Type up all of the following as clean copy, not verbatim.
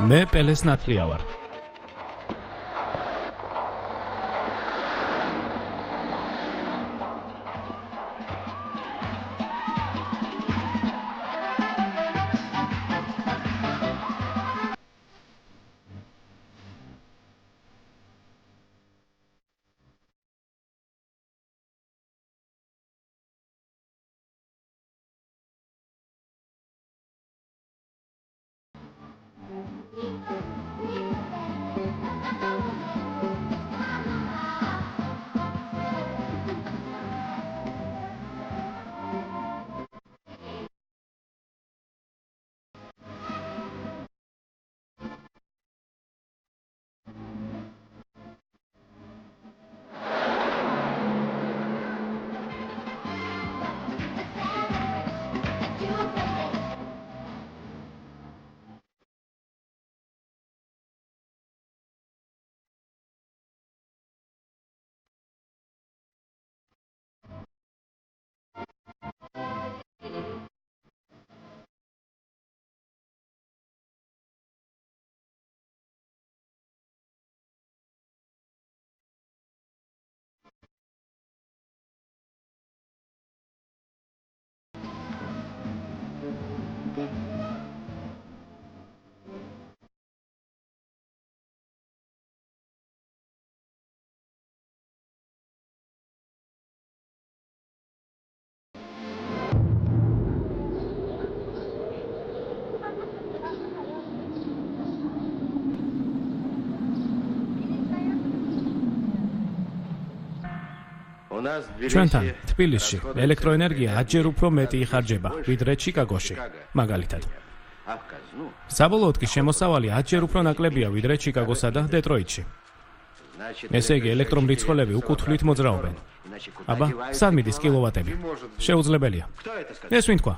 მე პელეს ნათლია ვარ. ჩვენთან თბილისში ელექტროენერგია 10-ჯერ უფრო მეტი იხარჯება, ვიდრე ჩიკაგოში, მაგალითად. საბოლოოდ კი შემოსავალი 10-ჯერ უფრო ნაკლებია, ვიდრე ჩიკაგოსა და დეტროიტში. ესე იგი, ელექტრომრიცხველები უკუთვლით მოძრაობენ. აბა, სად მიდის კილოვატები? შეუძლებელია. ეს ვინ თქვა?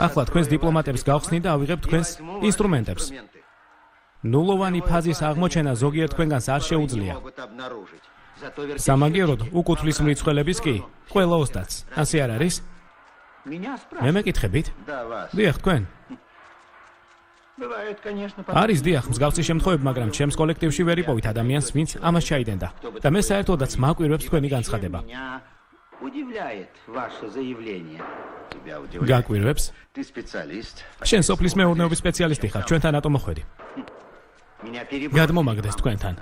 ახლა თქვენს დიპლომატებს გავხსნით და ავიღებ თქვენს ინსტრუმენტებს. ნულოვანი ფაზის აღმოჩენა ზოგიერთ თქვენგანს არ შეუძლია. სამაგიეროდ უკუთვლის მრიცხველების კი ყველა ოსტატს. ასე არ არის? მე მეკითხებით? დიახ, თქვენ. არის დიახ, მსგავსი შემთხვევები, მაგრამ ჩემს კოლექტივში ვერ იპოვით ადამიანს, ვინც ამას ჩაიდენდა. და მე საერთოდაც მაკვირვებს თქვენი განცხადება. გაკვირვებს? შენ სოფლის მეურნეობის სპეციალისტი ხარ, ჩვენთან რატომ მოხვედი? გადმომაგდეს თქვენთან.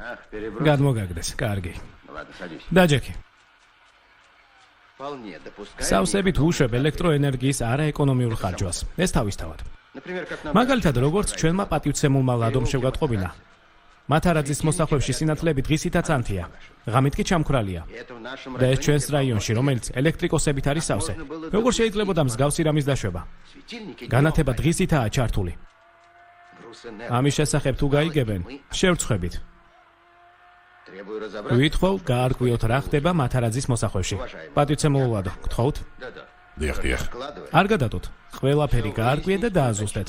გადმოგაგდეს, კარგი. დაჯექი. სავსებით უშვებ ელექტროენერგიის არაეკონომიურ ხარჯვას. ეს თავისთავად. მაგალითად, როგორც ჩვენმა პატივცემულმა ლადომ შევგატყობინა. მათარაძის მოსახლეებში სინათლეები დღისითაც ანთია. ღამით კი ჩამქრალია. და ეს ჩვენს რაიონში, რომელიც ელექტრიკოსებით არის სავსე. როგორ შეიძლებოდა მსგავსი რამის დაშვება? განათება დღისითაა ჩართული. ამის შესახებ თუ გაიგებენ, შევრცხვებით. ვითხოვ, გაარკვიოთ რა ხდება მათარაძის მოსახლეებში. პატივცემულ ლადო, გთხოვთ? დიახ. არ გადატოთ. ყველაფერი გაარკვიეთ და დააზუსტეთ.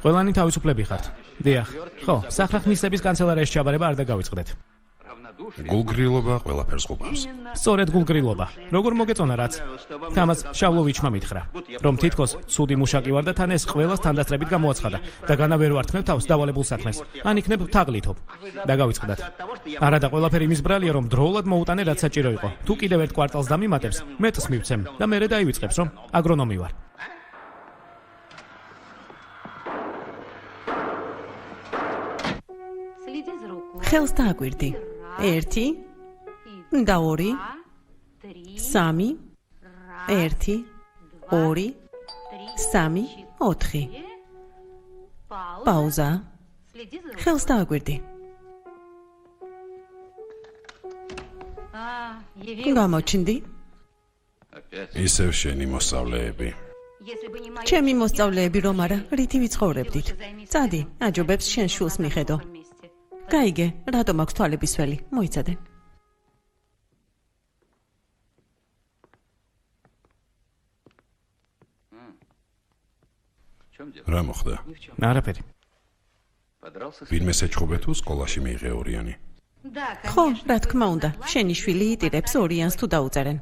ყველანი თავისუფლები ხართ. დიახ. ხო, სახალხმისების კანცელარიაში ჩაბარება არ დაგავიწყდეთ. გულგრილობა ყველაფერს ყოფავს. სწორედ გულგრილობა. როგორ მოგეწონა რაც? თამას შავლოვიჩმა მითხრა, რომ თითქოს ცუდი მუშაკი ვარ და თან ეს ყველას თანდასწრებით გამოაცხადა და განა ვერ ვართმევ თავს დავალებულ საქმეს. ან იქნებ თაღლითობ. დაგავიწყდათ. არადა ყველაფერი იმის ბრალია, რომ დროულად მოუტანე რაც საჭირო იყო. თუ კიდევ ერთ კვარტალს დამიმატებს, მეტს მივცემ და მერე დაივიწყებს, რომ აგრონომი ვარ. ხელს დააკვირდი. 1 და 2 3 1 2 3 4 პაუზა. ხელს დააკვირდი. გამოჩნდი. ისევ შენი მოსწავლეები. ჩემი მოსწავლეები რომ არა, რითი ვიცხოვრებდით. წადი, აჯობებს შენ შულს მიხედო. გაიგე, რატომ აქვს თვალების ველი? მოიცადე. რა მოხდა? არაფერი. ვინმე შეჩხუბე თუ სკოლაში მიიღე ორიანი? ხო, რა თქმა უნდა, შენი შვილი იტირებს ორიანს თუ დაუწერენ.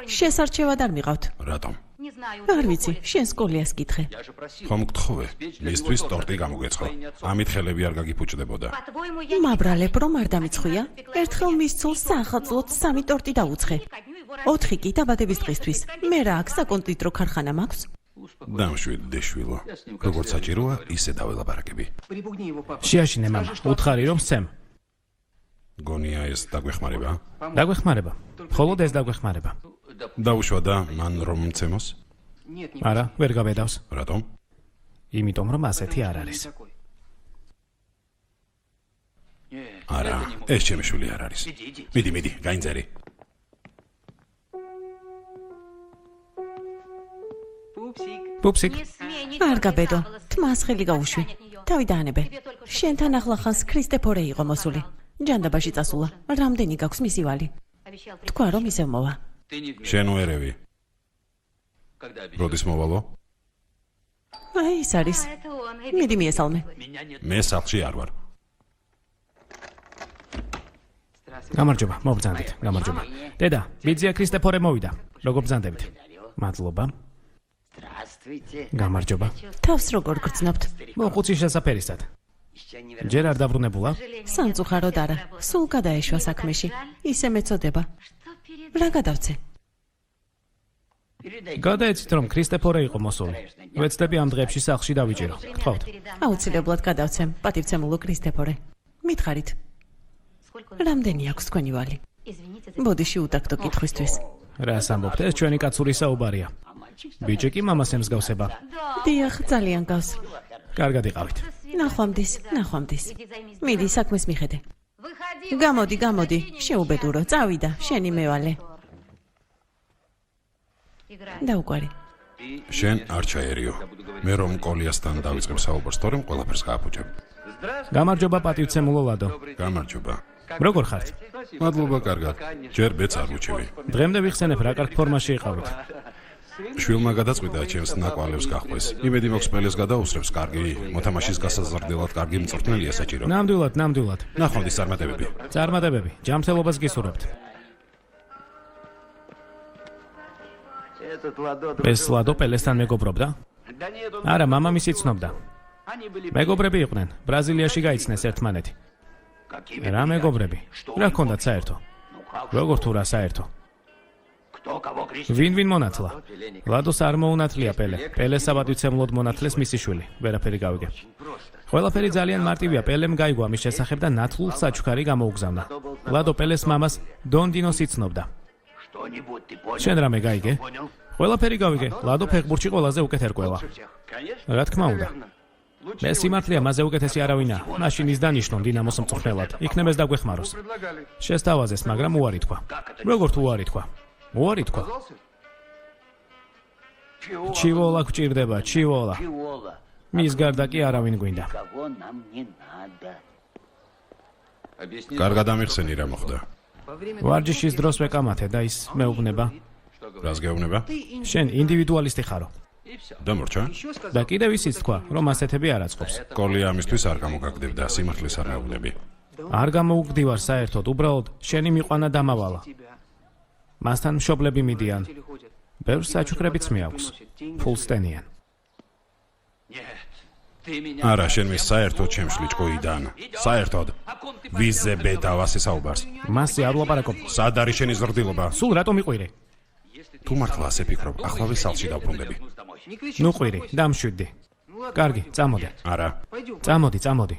შესარჩევად არ მიყავთ. რატომ? არ ვიცი, შენ სკოლიას კითხე. ხომ გთხოვე, მისთვის ტორტი გამოგეცხო. ამით ხელები არ გაგიფუჭდებოდა. მაბრალებ რომ არ დამიცხვია? ერთხელ მის ცოლს საახალწლოდ 3 ტორტი დაუცხე. 4 კი დაბადების დღისთვის. მე რა აქ საკონდიტრო ქარხანა მაქვს? დამშვიდ დეშვილო. როგორც საჭიროა, ისე დაველაპარაკები. შეაშინე მამა, უთხარი რომ სცემ. გონია ეს დაგვეხმარება? დაგვეხმარება. მხოლოდ ეს დაგვეხმარება. დაუშვა და მან რომ მცემოს? არა, ვერ გავედავს. რატომ? იმიტომ რომ ასეთი არ არის. არა, ეს ჩემი შვილი არ არის. მიდი, გაინძერი. პუპსიკ, არ გაბედო, თმას ხელი გაუშვი. თავი დაანებე. შენთან ახლახანს ქრისტეფორე იყო მოსული. ჯანდაბაში წასულა. რამდენი გაქვს მისი ვალი? თქვა რომ ისევ მოვა. შენ უერევი. როდის მოვალო? აი ის არის. მიდი მიესალმე. მე სახლში არ ვარ. გამარჯობა, მოგბრძანდით, გამარჯობა. დედა, ბიძია ქრისტეფორე მოვიდა. როგორ ბრძანდებით? მადლობა. გამარჯობა. თავს როგორ გრძნობთ? მოხუცის შესაფერისად. ჯერ არ დაბრუნებულა? სამწუხაროდ არა. სულ გადაეშვა საქმეში. ისე მეწოდება. რა გადავცე? გადაეცით რომ ქრისტეფორე იყო მოსული. ვეცდები ამ დღეებში სახლში დავიჭირო. გთხოვთ. აუცილებლად გადავცემ, პატივცემულო ქრისტეფორე. მითხარით. რამდენი აქვს თქვენი ვალი? ბოდიში უტაქტო კითხვისთვის. რას ამბობთ? ეს ჩვენი კაცური საუბარია. ბიჭი კი მამას ემსგავსება. დიახ, ძალიან გავს. კარგად იყავით. ნახვამდის. მიდი საქმეს მიხედე. გამოდი, შეუბედურო, წავიდა, შენი მევალე. დაუკვარი. შენ არ ჩაერიო. მე რომ კოლიასთან დავიწყებ საუბარს, თორემ ყველაფერს გააფუჭებ. გამარჯობა პატივცემულო ლადო. გამარჯობა. როგორ ხართ? მადლობა, კარგად. ჯერ ბედს არ უჩივი. დღემდე ვიხსენებ რა კარგ ფორმაში იყავით. შვილმა გადაწყვიტა ჩემს ნაკვალებს გახვეს. იმედი მაქვს სპელეს გადაუსრებს, კარგი, მოთამაშის გასაზრდელად კარგი მწვრთნელია საჭირო. ნამდვილად. ნახვამდის წარმატებები. წარმატებები, ჯანმრთელობას გისურვებთ. ეს ლადო პელესთან მეგობრობდა? არა, მამამისი ცნობდა. მეგობრები იყვნენ, ბრაზილიაში გაიცნეს ერთმანეთი. რა მეგობრები? რა ჰქონდათ საერთო? როგორ თუ რა საერთო? ვინ მონათლა? ლადოს არ მოუნათლია პელე. პელეს საპატივცემლოდ მონათლეს მისი შვილი. ვერაფერი გავიგე. ყველაფერი ძალიან მარტივია. პელემ გაიგო ამის შესახებ და ნათლულ საჩუქარი გამოუგზავნა. ლადო პელეს მამას დონდინოს იცნობდა. შენ რამე გაიგე? ყველაფერი გავიგე. ლადო ფეხბურთში ყველაზე უკეთ ერკვევა. რა თქმა უნდა. მე სიმართლეა, მასზე უკეთესი არავინა. მაშინ ის დანიშნონ დინამოს მწვრთნელად. იქნებ ეს დაგვეხმაროს. შესთავაზეს, მაგრამ უარი თქვა. როგორ თუ უარი თქვა? უარი თქვა. ჩივოლა გვჭირდება, ჩივოლა. მის გარდა კი არავინ გვინდა. კარგად ამიხსენი რა მოხდა. ვარჯიშის დროს ვეკამათე და ის მეუბნება. რას გეუბნება? შენ ინდივიდუალისტი ხარო. დამორჩა? და კიდევ ისიც თქვა, რომ ასეთები არ აწყობს. კოლია ამისთვის არ გამოგაგდებდა, სიმართლეს არ მეუბნები. არ გამოუგდივარ საერთოდ, უბრალოდ შენი მიყვანა დამავალა. მასთან მშობლები მიდიან. ბევრ საჩუქრებიც მეაქვს. ფულსტენიან. არა, შენ მის საერთოდ ჩემშლი ჭკუიდან. საერთოდ. ვიზზე ბედავასე საუბარს. მასზე არ ვლაპარაკობ. სად არის შენი ზრდილობა? სულ რატომ იყვირე? თუ მართლა ასე ფიქრობ, ახლავე სახლში დავბრუნდები. ნუ ყვირი, დამშვიდდი. კარგი, წამოდე. არა. წამოდი.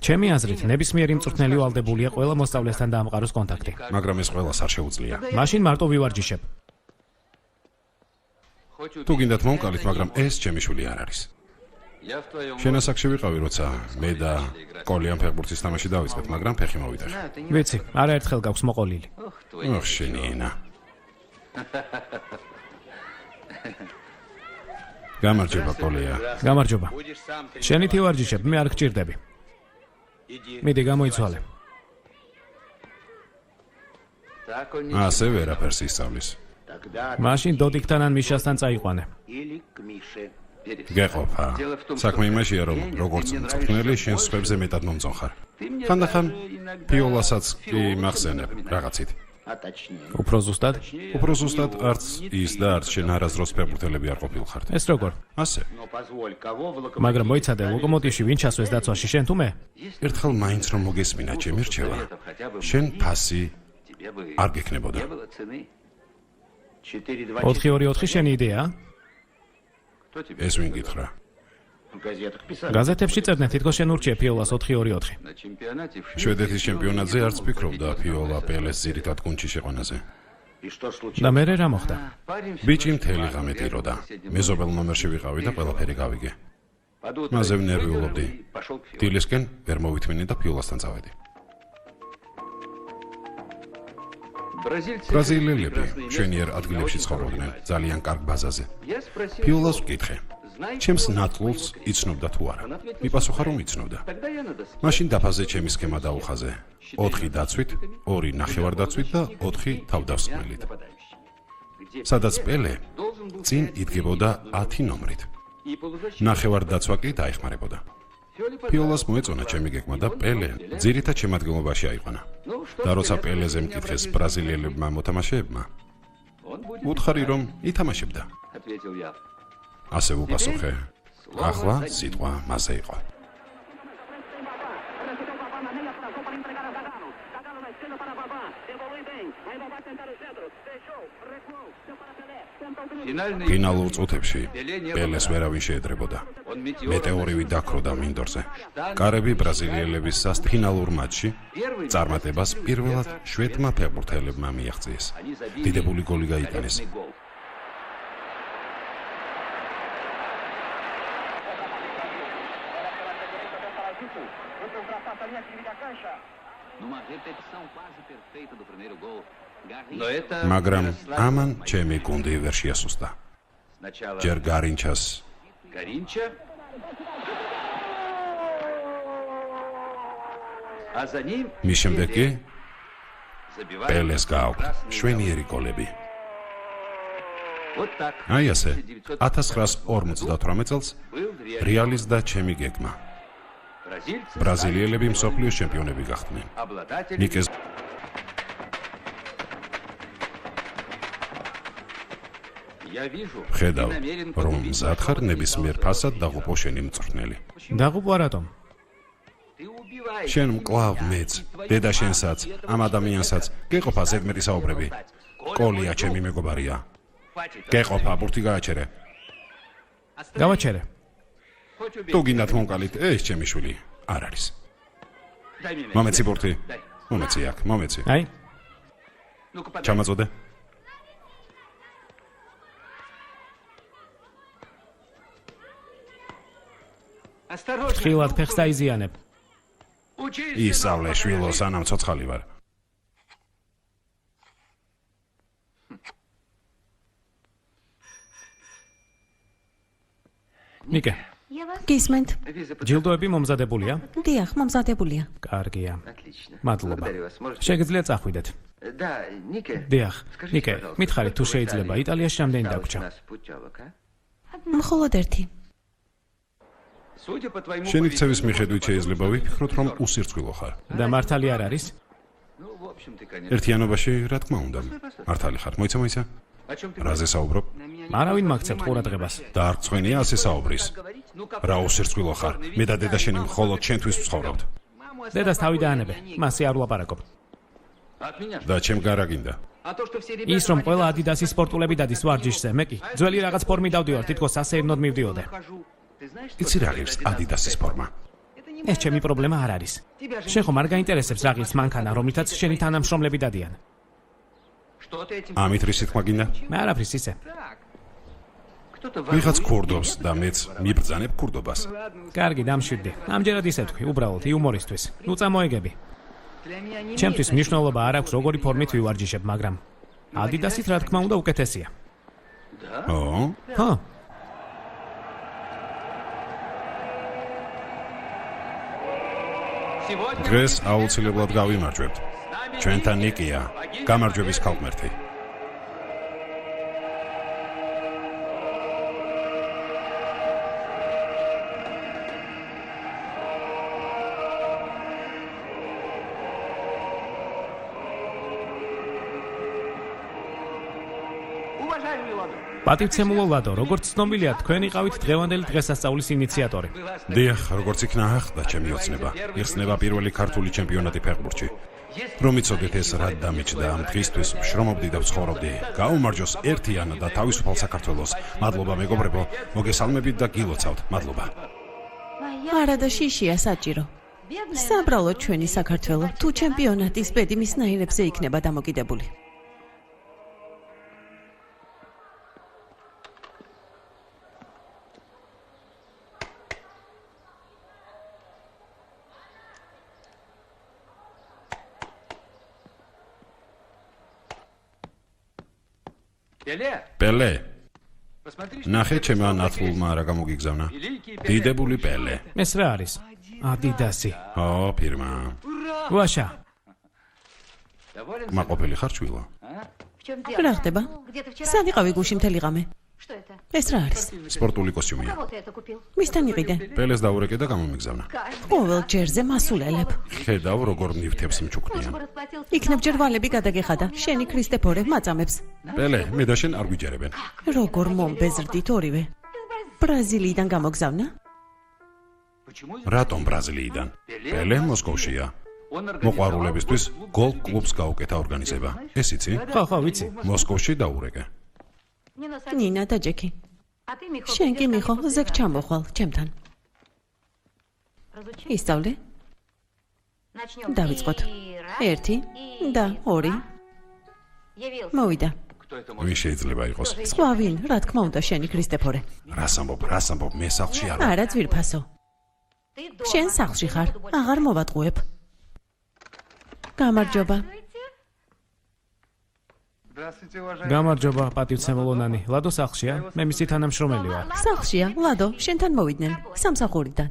ჩემი აზრით, ნებისმიერი მწვრთნელი ვალდებულია ყველა მოსწავლესთან დაამყაროს კონტაქტი. მაგრამ ეს ყველას არ შეუძლია. მაშინ მარტო ვივარჯიშებ. თუ გინდათ მომკალით, მაგრამ ეს ჩემი შვილი არ არის. შენ ასაკში ვიყავი, როცა მე და კოლიამ ფეხბურთის თამაში დავიწყეთ, მაგრამ ფეხი მოვიტეხე. ვიცი, არაერთხელ გაქვს მოყოლილი. ოხ, შენი ენა. გამარჯობა, კოლია. გამარჯობა. შენით ივარჯიშებ, მე არ გჭირდები. მიდი გამოიცვალე. ასე ვერაფერს ისწავლის. მაშინ დოდიკთან ან მიშასთან წაიყვანე. გეყოფა. საქმე იმაშია, რომ როგორც მწვრთნელი შენ სხვებზე მეტად მომწონხარ. ხანდახან ფიოლასაც კი მახსენებ რაღაცით. უფრო ზუსტად, უფრო ზუსტად არც ის და არც შენ არასდროს ფეხბურთელები არ ყოფილხართ. ეს როგორ? ასე. მაგრამ მოიცადე ლოკომოტივში ვინ ჩასვეს დაცვაში, შენ თუ მე? ერთხელ მაინც რომ მოგესმინა ჩემი რჩევა. შენ ფასი არ გექნებოდა. 4-2-4 შენი იდეაა? ეს ვინ გითხრა? გაზეთებში წერდნენ თითქოს შენ ურჩიე ფიოლას 4-2-4. შვედეთის ჩემპიონატზე არც ფიქრობდა ფიოლა პელეს ძირითად გუნდში შეყვანაზე. და მე რა მოხდა? ბიჭი მთელი ღამე ტიროდა. მეზობელ ნომერში ვიყავი და ყველაფერი გავიგე. მასზე ვნერვიულობდი. დილისკენ ვერ მოვითმინე და ფიოლასთან წავედი. ბრაზილიელები შვენიერ ადგილებში ცხოვრობდნენ, ძალიან კარგ ბაზაზე. ფიოლას ვკითხე. ჩემს ნატლულს იცნობდა თუ არა? მიპასუხა რომ იცნობდა. მაშინ დაფაზე ჩემი სქემა დაუხაზე. 4 დაცვით, 2 ნახევარდაცვით და 4 თავდავსხმელით. სადაც პელე წინ იდგებოდა 10 ნომრით. ნახევარდაცვა კი დაეხმარებოდა. ფიოლას მოეწონა ჩემი გეგმა და პელე ძირითად შემადგენლობაში აიყვანა. და როცა პელეზე მკითხეს ბრაზილიელებმა მოთამაშეებმა, უთხარი რომ ითამაშებდა. ასე ვუპასუხე. ახლა სიტყვა მასე იყო. ფინალურ წუთებში პელეს ვერავინ შეედრებოდა. მეტეორივი დაქროდა მინდორზე. კარები ბრაზილიელების ფინალურ მატჩში წარმატებას პირველად შვედმა ფეხბურთელებმა მიაღწიეს. დიდებული გოლი გაიტანეს. მაგრამ ამან ჩემი გუნდი ვერ შეასუსტა. ჯერ გარინჩას მის შემდეგ კი პელეს გააქვთ შვენიერი გოლები. აი ასე 1958 წელს რეალის და ჩემი გეგმა. ბრაზილიელები მსოფლიოს ჩემპიონები გახდნენ. ნიკეს ხედავ, რომ მზად ხარ ნებისმიერ ფასად დაღუპო შენი მწვრთნელი. დაღუპვა რატომ? შენ მკლავ მეც, დედა შენსაც, ამ ადამიანსაც, გეყოფა ზედმეტი საუბრები. კოლია ჩემი მეგობარია. გეყოფა, ბურთი გააჩერე. გავაჩერე. თუ გინდათ მომკალით, ეს ჩემი შვილი არ არის. მომეცი ბურთი. მომეცი აქ, მომეცი. აი, ჩამაწოდე. ხილად ფეხს დაიზიანებ. ისავლე შვილო, სანამ ცოცხალი ვარ. ნიკე, გისმენთ? ჯილდოები მომზადებულია? დიახ, მომზადებულია. კარგია. მადლობა. შეგიძლიათ წახვიდეთ. დიახ, ნიკე, მითხარით თუ შეიძლება იტალიაში რამდენი დაგვრჩა? მხოლოდ ერთი. შენი ქცევის მიხედვით შეიძლება ვიფიქროთ, რომ უსირწყვილო ხარ. და მართალი არ არის? ერთიანობაში, რა თქმა უნდა, მართალი ხარ. მოიცა? რაზე საუბრობ? არავინ მაგცემთ ყურადღებას. და არ წვენია ასე საუბრის. რა უსირწყვილო ხარ? მე და დედა შენი მხოლოდ შენთვის ვცხოვრობთ. დედას თავი დაანებე, მასე არ ვლაპარაკობ. და ჩემ გარა გინდა. ის რომ ყველა ადიდასის სპორტულები დადის ვარჯიშზე, მე კი ძველი რაღაც ფორმი დავდივარ, თითქოს ასეირნოდ მივდიოდე. იცი რა ღირს ადიდასის ფორმა? ეს ჩემი პრობლემა არ არის. შენ ხომ არ გაინტერესებს რა ღირს მანქანა, რომლითაც შენი თანამშრომლები დადიან? ამით რისი თქმა გინდა? მე არაფრის ისე. ვიღაც ქურდობს და მეც მიბრძანებ ქურდობას. კარგი, დამშვიდდი. ამჯერად ისე თქვი, უბრალოდ იუმორისთვის. ნუ წამოეგები. ჩემთვის მნიშვნელობა არ აქვს როგორი ფორმით ვივარჯიშებ, მაგრამ ადიდასით რა თქმა უნდა უკეთესია. ო? ხო. დღეს აუცილებლად გავიმარჯვებთ. ჩვენთან ნიკია, გამარჯვების ქალღმერთი. პატივცემულო ლადო, როგორც ცნობილია, თქვენ იყავით დღევანდელი დღესასწაულის ინიციატორი. დიახ, როგორც იქნა ახდა ჩემი ოცნება. იხსნება პირველი ქართული ჩემპიონატი ფეხბურთში. რომ იცოდეთ ეს რა დამიჯდა ამ დღისთვის, შრომობდი და ვცხოვრობდი. გაუმარჯოს ერთიან და თავისუფალ საქართველოს. მადლობა მეგობრებო, მოგესალმებით და გილოცავთ. მადლობა. არა და შიშია საჭირო. საბრალოდ ჩვენი საქართველო თუ ჩემპიონატის ბედი მისნაირებზე იქნება დამოკიდებული. პელე. ნახე ჩემმა ნათლულმა რა გამოგიგზავნა. დიდებული პელე. ეს რა არის? ადიდასი. ო, ფირმა. ვაშა. კმაყოფილი ხარ ჩვილო? რა ხდება? სად იყავი გუში მთელი ღამე? ეს რა არის? სპორტული კოსტიუმია. მისთან იყიდე? პელეს დაურეკე და გამომიგზავნა. ყოველ ჯერზე მასულელებ. ხედავ როგორ ნივთებს მჩუქნიან. იქნებ ჯერ ვალები გადაგეხადა. შენი ქრისტეფორე მაწამებს. პელე, მე და შენ არ გვიჯერებენ. როგორ მომბეზრდით ორივე? ბრაზილიიდან გამოგზავნა? რატომ ბრაზილიიდან? პელე მოსკოვშია. მოყვარულებისთვის გოლ კლუბს გაუკეთა ორგანიზება. ეს იცი? ხო, ვიცი. მოსკოვში დაურეკე. ნინა და ჯეკი. შენ კი მიხო, ზეგ ჩამოხვალ ჩემთან. ისწავლე? დავიწყოთ. 1 და 2. მოვიდა. ვინ შეიძლება იყოს? სხვა ვინ, რა თქმა უნდა, შენი ქრისტეფორე. რას ამბობ, მე სახლში არა. არა ძვირფასო. შენ სახლში ხარ, აღარ მოვატყუებ. გამარჯობა. გამარჯობა, პატივცემულო ნანი. ლადო სახლშია? მე მისი თანამშრომელი ვარ. სახლშია, ლადო, შენთან მოვიდნენ, სამსახურიდან.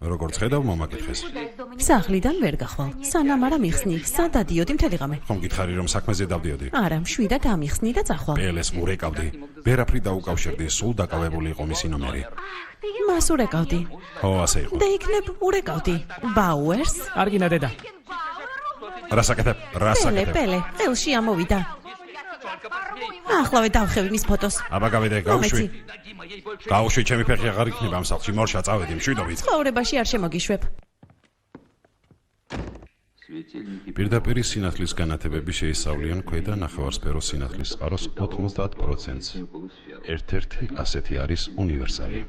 როგორც ხედავ, მომაკითხეს. სახლიდან ვერ გახვალ. სანამ არა მიხსნი, სად დადიოდი მთელი ღამე? ხომ გითხარი რომ საქმეზე დავდიოდი? არა, მშვიდად ამიხსნი და წახვალ. პელეს ურეკავდი. ვერაფრით დაუკავშირდი, სულ დაკავებული იყო მისი ნომერი. მას ურეკავდი. ხო, ასე იყო. და იქნებ ურეკავდი. ბაუერს? არგინა დედა. რასაკეთებ? პელე, ხელში ამოვიდა. ახლავე დავხევი მის ფოტოს. აბა გავიდე, გავუშვი. გავუშვი, ჩემი ფეხი აღარ იქნება ამ სახლში, მორშა წავედი, მშვიდობით. ცხოვრებაში არ შემოგიშვებ. პირდაპირი სინათლის განათებები შეისწავლიან ქვედა ნახევარსფეროს სინათლის წყაროს 90%-ს. ერთ-ერთი ასეთი არის უნივერსალი.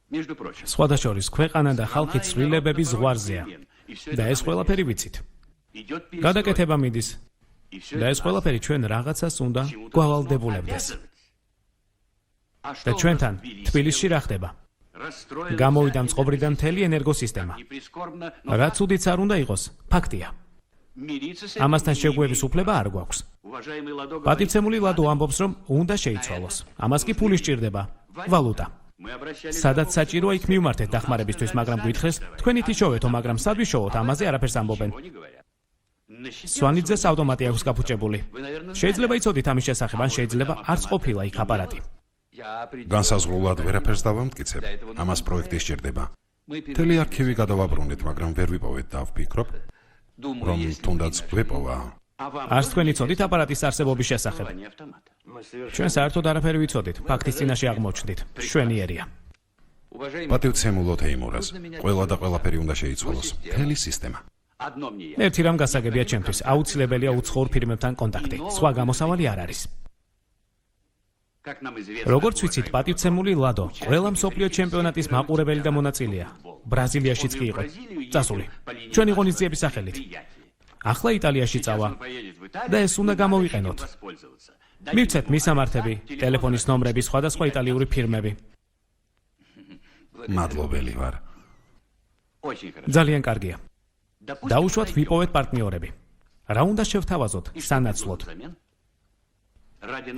სხვადასხვა ქვეყანა და ხალხი ცვლილებების ზღვარზეა და ეს ყველაფერი ვიცით. გადაკეთება მიდის და ეს ყველაფერი ჩვენ რაღაცას უნდა გვავალდებულებდეს. და ჩვენთან თბილისში რა ხდება? გამოვიდა მწყობრიდან მთელი ენერგოსისტემა. რაც უდიც არ უნდა იყოს, ფაქტია. ამასთან შეგვეების უფლება არ გვაქვს. პატივცემული ლადო ამბობს, რომ უნდა შეიცვალოს. ამას კი ფული სჭირდება, ვალუტა. სადაც საჭიროა იქ მივმართეთ დახმარებისთვის, მაგრამ გითხრეს, თქვენი თიშოვეთო, მაგრამ სად ვიშოვოთ, ამაზე არაფერს ამბობენ. სვანიძეს ავტომატი აქვს გაფუჭებული. შეიძლება იცოდით ამის შესახებ, ან შეიძლება არც ყოფილა იქ აპარატი. განსაზღვრულად ვერაფერს დავამტკიცებ. ამას პროექტი სჭირდება. მთელი არქივი გადავაბრუნეთ, მაგრამ ვერ ვიპოვეთ და ვფიქრობ, რომ თუნდაც გვეპოვა. არც თქვენ იცოდით აპარატის არსებობის შესახებ. ჩვენ საერთოდ არაფერი ვიცოდით, ფაქტის წინაშე აღმოჩნდით. შვენიერია. პატივცემულო თეიმურაზ, ყველა და ყველაფერი უნდა შეიცვალოს. მთელი სისტემა. ერთი რამ გასაგებია ჩემთვის, აუცილებელია უცხოურ ფირმებთან კონტაქტი. სხვა გამოსავალი არ არის. როგორც ვიცით, პატივცემული ლადო ყველა მსოფლიო ჩემპიონატის მაყურებელი და მონაწილეა. ბრაზილიაშიც კი იყო წასული. ჩვენი ღონისძიების სახელით. ახლა იტალიაში წავა და ეს უნდა გამოვიყენოთ. მივცეთ მისამართები, ტელეფონის ნომრები, სხვადასხვა იტალიური ფირმები. მადლობელი ვარ. ძალიან კარგია. დაუშვათ ვიპოვეთ პარტნიორები. რა უნდა შევთავაზოთ სანაცვლოდ?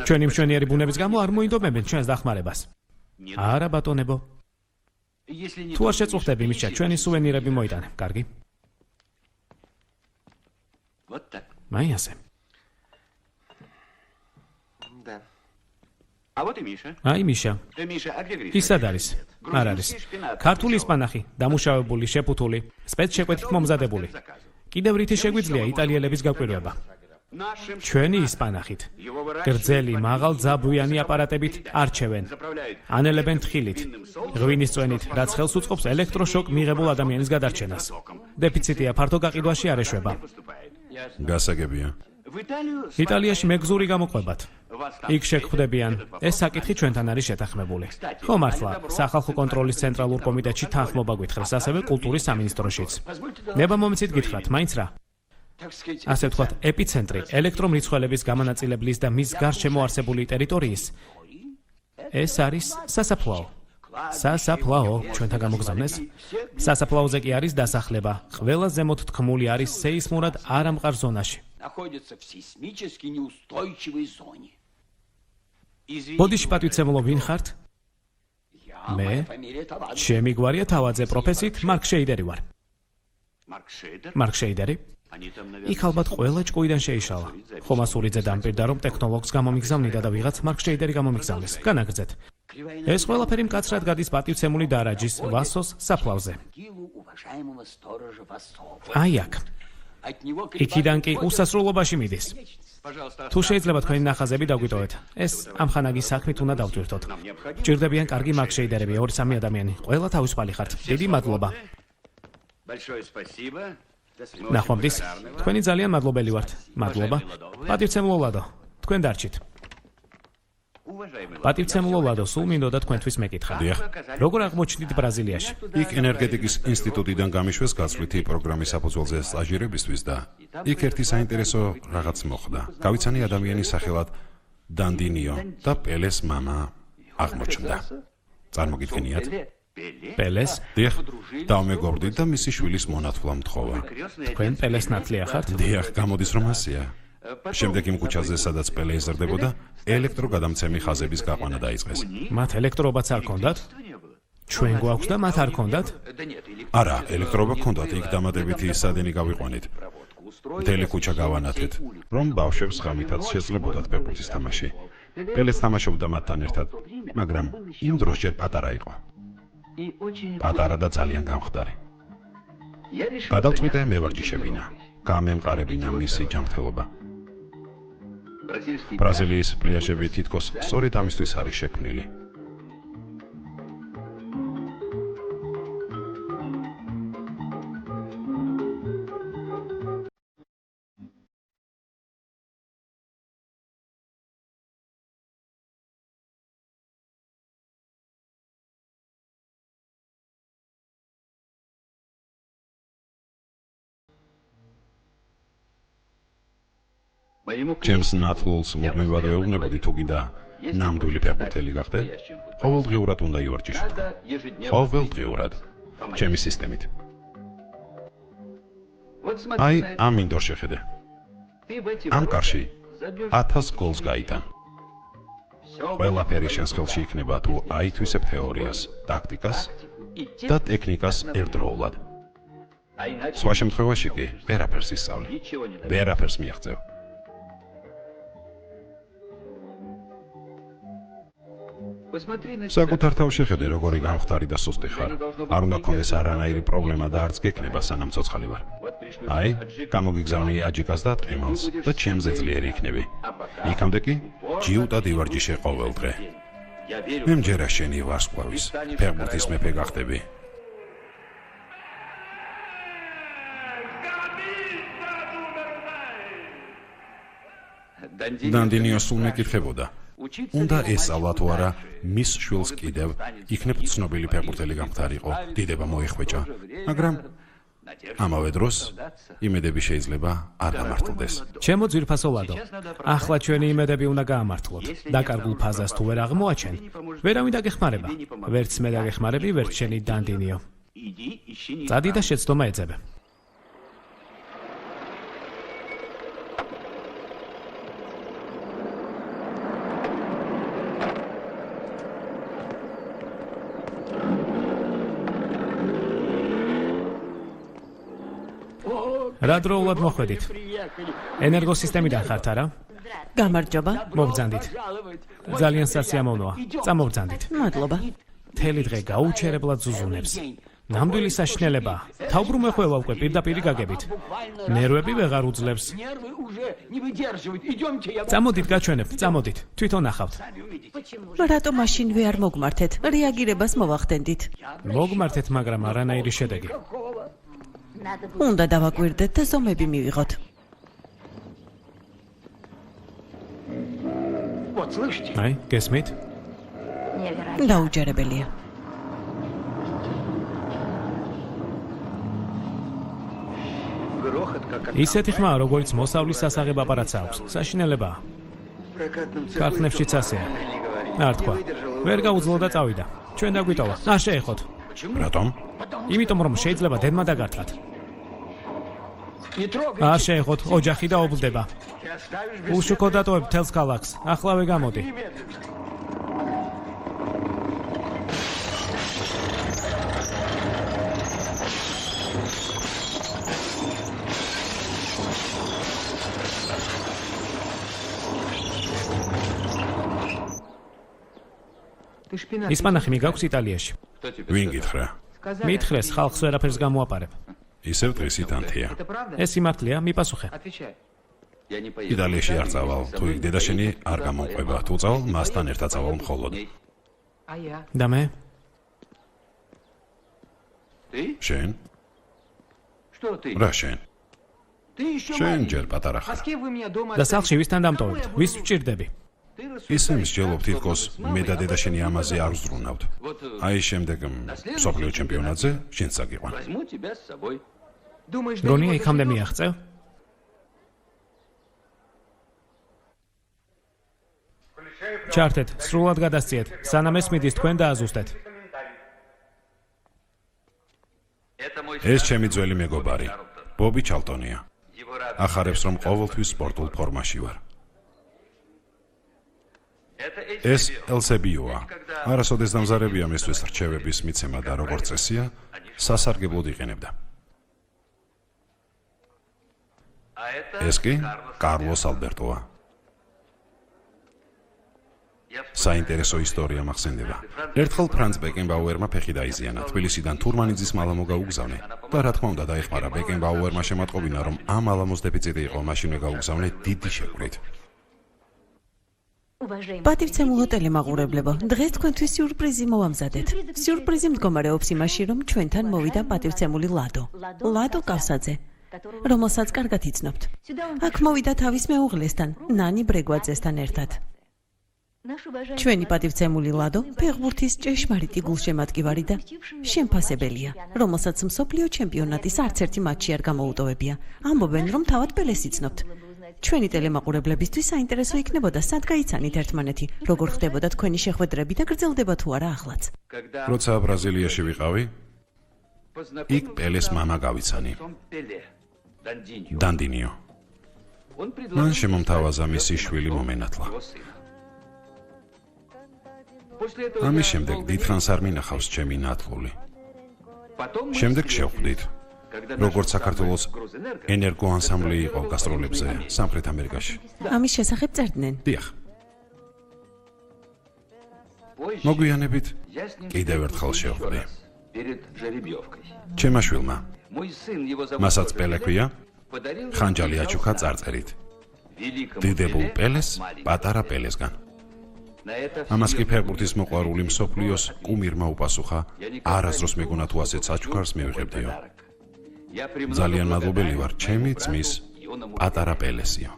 ჩვენი მშვენიერი ბუნების გამო არ მოინდომებენ ჩვენს დახმარებას. არა ბატონებო. თუ არ შეწუხდები მიშა, ჩვენი სუვენირები მოიტანე. კარგი? მაი ასე. აი მიშა. ის სად არის? არ არის. ქართული ისპანახი, დამუშავებული, შეფუთული, სპეცშეკვეთით მომზადებული. კიდევ რითი შეგვიძლია იტალიელების გაკვირვება? ჩვენი ისპანახით. გრძელი, მაღალძაბვიანი აპარატებით არჩევენ. ანელებენ თხილით, ღვინის წვენით, რაც ხელს უწყობს ელექტროშოკ მიღებულ ადამიანის გადარჩენას. დეფიციტია, ფართო გაყიდვაში არ ეშვება. გასაგებია. იტალიაში მეგზური გამოყვებათ. იქ შეგხვდებიან. ეს საკითხი ჩვენთან არის შეთანხმებული. ხო მართლა, სახალხო კონტროლის ცენტრალურ კომიტეტში თანხმობა გითხრეს, ასევე კულტურის სამინისტროშიც. ნება მომეცით გითხრათ, მაინც რა? ასე ვთქვათ, ეპიცენტრი ელექტრომრიცხველების გამანაწილებლის და მის გარშემო არსებული ტერიტორიის. ეს არის სასაფლაო. სასაფლაო, ჩვენთან გამოგზავნეს. სასაფლაოზე კი არის დასახლება. ყველა ზემოთ თქმული არის სეისმურად არამყარ ზონაში. ბოდიში პატივცემულო ვინ ხართ? მე? ჩემი გვარია თავაძე, პროფესიით მარკ შეიდერი ვარ. მარკ შეიდერი? იქ ალბათ ყველა ჭკუიდან შეიშალა. ხომასურიძე დამპირდა, რომ ტექნოლოგს გამომიგზავნიდა და ვიღაც მარკ შეიდერი გამომიგზავნეს. განაგრძეთ. ეს ყველაფერი მკაცრად გადის პატივცემული დარაჯის ვასოს საფლავზე. აი აქ. იქიდან კი უსასრულობაში მიდის. თუ შეიძლება თქვენი ნახაზები დაგვიტოვეთ. ეს ამხანაგი საქმით უნდა დავტვირთოთ. გჭირდებიან კარგი მარკ შეიდერები, 2-3 ადამიანი. ყველა თავისუფალი ხართ. დიდი მადლობა. ნახვამდის, თქვენი ძალიან მადლობელი ვართ. მადლობა. პატივცემულო ლადო, თქვენ დარჩით. პატივცემულო ლადო, სულ მინდოდა თქვენთვის მეკითხა. როგორ აღმოჩნდით ბრაზილიაში? იქ ენერგეტიკის ინსტიტუტიდან გამიშვეს გაცვლითი პროგრამის საფუძველზე სტაჟირებისთვის და იქ ერთი საინტერესო რაღაც მოხდა. გავიცანი ადამიანის სახელად დანდინიო და პელეს მამა აღმოჩნდა. წარმოგიდგენიათ? პელეს? დიახ, დავმეგობრდით და მისი შვილის მონათვლა მთხოვა. თქვენ პელეს ნათლია ხართ? დიახ, გამოდის რომ ასეა. შემდეგ იმ ქუჩაზე, სადაც პელე ეზრდებოდა, ელექტროგადამცემი ხაზების გაყვანა დაიწყეს. მათ ელექტრობაც არ ქონდათ? ჩვენ გვაქვს და მათ არ ქონდათ? არა, ელექტრობა ქონდათ, იქ დამატებითი სადენი გავიყვანით. მთელი ქუჩა გავანათეთ, რომ ბავშვებს ღამითაც შეძლებოდათ პეპუცის თამაში. პელეც თამაშობდა მათთან ერთად, მაგრამ იმ დროს ჯერ პატარა იყო. პატარა და ძალიან გამხდარი. გადავწყვიტე მევარჯიშებინა, გამემყარებინა მისი ჯანმრთელობა. ბრაზილიის პლიაჟები თითქოს სწორედ ამისთვის არის შექმნილი. ჩემს ნათლულს მუდმივად ეუბნებოდი თუ კიდე ნამდვილი ფეხბურთელი გახდე, ყოველდღიურად უნდა ივარჯიშო. ყოველდღიურად, ჩემი სისტემით. აი, ამ მინდორ შეხედე. ამ კარში 1000 გოლს გაიტან. ყველაფერი შენს ხელში იქნება თუ აითვისებ თეორიას, ტაქტიკას და ტექნიკას ერთდროულად. სხვა შემთხვევაში კი ვერაფერს ისწავლე, ვერაფერს მიაღწევ. საკუთარ თავს შეხედე, როგორი გამხდარი და სუსტი ხარ. არ უნდა გქონდეს არანაირი პრობლემა და არც გექნება, სანამ ცოცხალი ვარ. აი, გამოგიგზავნე აჯიკას და ტყემალს და ჩემზე ძლიერი იქნები. იქამდე კი ჯიუტად ივარჯიშე ყოველ დღე. მე მჯერა შენი ვარსკვლავის, ფეხბურთის მეფე გახდები. დანდინიოს სულ მეკითხებოდა. უნდა ესწავლა თუ არა მის შვილს კიდევ იქნებ ცნობილი ფეხბურთელი გამხდარიყო, დიდება მოიხვეჭა, მაგრამ ამავე დროს იმედები შეიძლება არ გამართლდეს. ჩემო ძვირფასო ლადო, ახლა ჩვენი იმედები უნდა გაამართლოთ. დაკარგულ ფაზას თუ ვერ აღმოაჩენ, ვერავინ დაგეხმარება. ვერც მე დაგეხმარები, ვერც შენი დანდინიო. წადი და შეცდომა ეძებე. რა დროულად მოხვედით? ენერგოსისტემიდან ხართ არა? გამარჯობა. მობრძანდით. ძალიან სასიამოვნოა. წამობრძანდით. მადლობა. მთელი დღე გაუჩერებლად ზუზუნებს. ნამდვილი საშინელებაა. თავბრუმე ხვევა უკვე პირდაპირ გაგებით. ნერვები ვეღარ უძლებს. წამოდით გაჩვენებთ, წამოდით. თვითონ ნახავთ. რატო მაშინ ვერ მოგმართეთ? რეაგირებას მოვახდენდით. მოგმართეთ, მაგრამ არანაირი შედეგი. უნდა დავაკვირდეთ და ზომები მივიღოთ. აი, გესმით? დაუჯერებელია. ისეთი ხმა, როგორც მოსავლის სასაღებ აპარატს აქვს. საშინელებაა. ქარხნებშიც ასეა. არ თქვა. ვერ გაუძლო და წავიდა. ჩვენ დაგვიტოვა. არ შეეხოთ. რატომ? იმიტომ რომ შეიძლება დედმა დაგართლათ. არ შეეხოთ, ოჯახი დაობლდება. უშუქო დატოვებ თელს ქალაქს. ახლავე გამოდი. ისპანახი მიგაქვს იტალიაში. ვინ გითხრა? მითხრეს, ხალხს ვერაფერს გამოაპარებ. ისევ დღისით ანთია. ეს სიმართლეა, მიპასუხე. იტალიაში არ წავალ, თუ იქ დედა შენი არ გამომყვება. თუ წავალ, მასთან ერთად წავალ მხოლოდ. და მე? შენ? რა შენ? შენ ჯერ პატარა ხარ. და სახლში ვისთან დამტოვებთ? ვის ვჭირდები? ისე მსჯელობ თითქოს მე და დედა შენი ამაზე არ ვზრუნავთ. აი შემდეგ მსოფლიო ჩემპიონატზე შენც აგიყვან. გონია იქამდე მიაღწევ? ჩართეთ, სრულად გადასციეთ, სანამ ეს მიდის თქვენ დააზუსტეთ. ეს ჩემი ძველი მეგობარი, ბობი ჩალტონია. ახარებს რომ ყოველთვის სპორტულ ფორმაში ვარ. ეს ელსებიოა. არასოდეს დამზარებია მისთვის რჩევების მიცემა და როგორც წესია, სასარგებლოდ იყენებდა. ეს კი კარლოს ალბერტოა. საინტერესო ისტორია მახსენდება. ერთხელ ფრანც ბეკენბაუერმა ფეხი დაიზიანა. თბილისიდან თურმანიძის მალამო გაუგზავნე და რა თქმა უნდა დაეხმარა ბეკენბაუერმა შემატყობინა, რომ ამ მალამოს დეფიციტი იყო, მაშინვე გაუგზავნე დიდი შეკვრით. პატივცემულო ტელემაყურებლებო, დღეს თქვენთვის სიურპრიზი მოვამზადეთ. სიურპრიზი მდგომარეობს იმაში, რომ ჩვენთან მოვიდა პატივცემული ლადო. ლადო კავსაძე, რომელსაც კარგად იცნობთ. აქ მოვიდა თავის მეუღლესთან, ნანი ბრეგვაძესთან ერთად. ჩვენი პატივცემული ლადო ფეხბურთის ჭეშმარიტი გულშემატკივარი და შემფასებელია, რომელსაც მსოფლიო ჩემპიონატის არც ერთი მატჩი არ გამოუტოვებია. ამბობენ, რომ თავად პელეს იცნობთ. ჩვენი ტელემაყურებლებისთვის საინტერესო იქნებოდა, სად გაიცანით ერთმანეთი, როგორ ხდებოდა თქვენი შეხვედრები და გრძელდება თუ არა ახლაც. როცა ბრაზილიაში ვიყავი, იქ პელეს მამა გავიცანი. დანდინიო. მან შემომთავაზა მისი შვილი მომენათლა. ამის შემდეგ დიდხანს არ მინახავს ჩემი ნათლული. შემდეგ შევხვდით, როგორც საქართველოს ენერგოანსამბლი იყო გასტროლებზე სამხრეთ ამერიკაში. ამის შესახებ წერდნენ. დიახ. მოგვიანებით კიდევ ერთხელ შევხვდი. ჩემმა შვილმა, მასაც პელე ქვია, ხანჯალი აჩუქა წარწერით. დიდებულ პელეს პატარა პელესგან. ამას კი ფეხბურთის მოყვარული მსოფლიოს კუმირმა უპასუხა, არასდროს მეგონა თუ ასეთ საჩუქარს მივიღებდიო. ძალიან მადლობელი ვარ ჩემი ძმის პატარა პელესიო.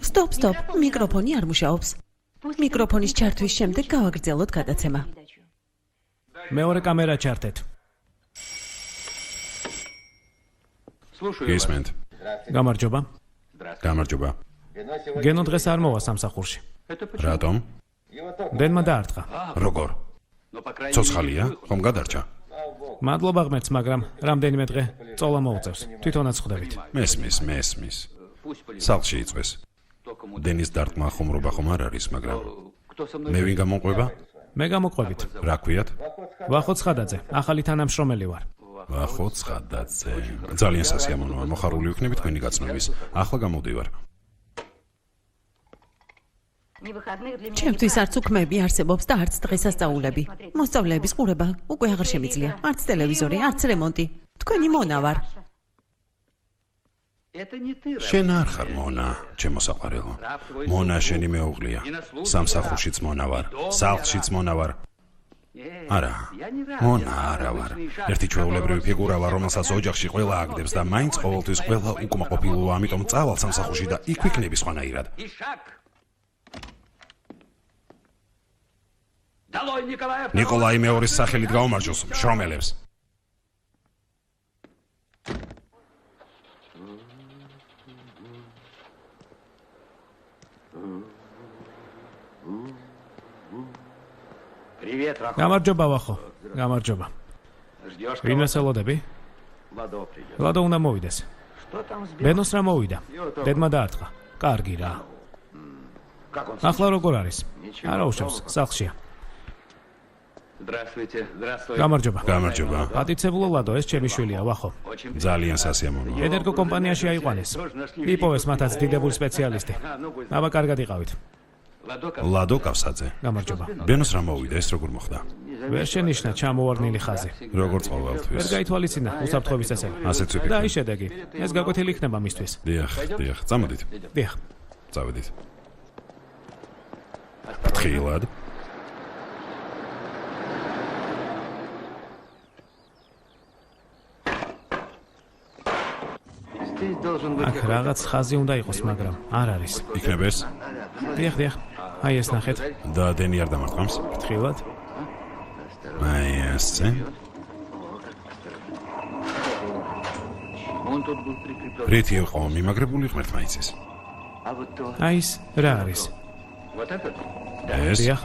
სტოპ, მიკროფონი არ მუშაობს. მიკროფონის ჩართვის შემდეგ გავაგრძელოთ გადაცემა. მეორე კამერა ჩართეთ. გისმენთ. გამარჯობა. გამარჯობა. გენო დღეს არ მოვა სამსახურში. რატომ? დენმა დაარტყა. როგორ? ცოცხალია? ხომ გადარჩა? მადლობა ღმერთს, მაგრამ რამდენიმე დღე წოლა მოუწევს. თვითონაც ხვდებით. მესმის. სახლში იწვეს. დენის დარტყმა ხომრობა ხომ არ არის, მაგრამ მე ვინ გამომყვება? მე გამოყვებით. რა ქვიათ? ვახო ცხადაძე, ახალი თანამშრომელი ვარ. ვახო ცხადაძე. ძალიან სასიამოვნოა, მოხარული ვიქნები თქვენი გაცნობის. ახლა გამოდივარ. ჩემთვის არც უქმები არსებობს და არც დღესასწაულები. მოსწავლეების ყურება უკვე აღარ შემიძლია. არც ტელევიზორი, არც რემონტი. თქვენი მონა ვარ. შენ არ ხარ მონა, ჩემო საყვარელო. მონა შენი მეუღლეა. სამსახურშიც მონა ვარ, სახლშიც მონა ვარ. არა, მონა არა ვარ. ერთი ჩვეულებრივი ფიგურა ვარ, რომელსაც ოჯახში ყველა აგდებს და მაინც ყოველთვის ყველა უკმაყოფილოა, ამიტომ წავალ სამსახურში და იქ ვიქნები სხვანაირად. ნიკოლაი მეორის სახელით გაუმარჯოს მშრომელებს. გამარჯობა ვახო. გამარჯობა. ვინ ვესელოდები? ლადო უნდა მოვიდეს. ბენოს რა მოვიდა? დედმა დაარტყა. კარგი რა. ახლა როგორ არის? არა უშავს, სახლშია. გამარჯობა. გამარჯობა. პატიცებულო ლადო, ეს ჩემი შვილია, ვახო. ძალიან სასიამოვნოა. ენერგო კომპანიაში აიყვანეს. იპოვეს მათაც დიდებული სპეციალისტი. აბა კარგად იყავით. ლადო კავსაძე. გამარჯობა. ბენოს რა მოვიდა, ეს როგორ მოხდა? ვერ შენიშნა ჩამოვარდნილი ხაზი. როგორც ვერ ყოველთვის. გაითვალისწინა უსაფრთხოების წესები. ასეც ვიფიქრე. და ის შედეგი. ეს გაკვეთილი იქნება მისთვის. დიახ. წამოდით. დიახ. წავედით. ფრთხილად. აქ რაღაც ხაზი უნდა იყოს, მაგრამ არ არის. იქნება ეს დიახ. აი ეს ნახეთ. და დენი არ დამარტყამს. ფრთხილად. აი ესე. რითი იყო მიმაგრებული ღმერთმა იცის. აი ეს რა არის? ეს დიახ.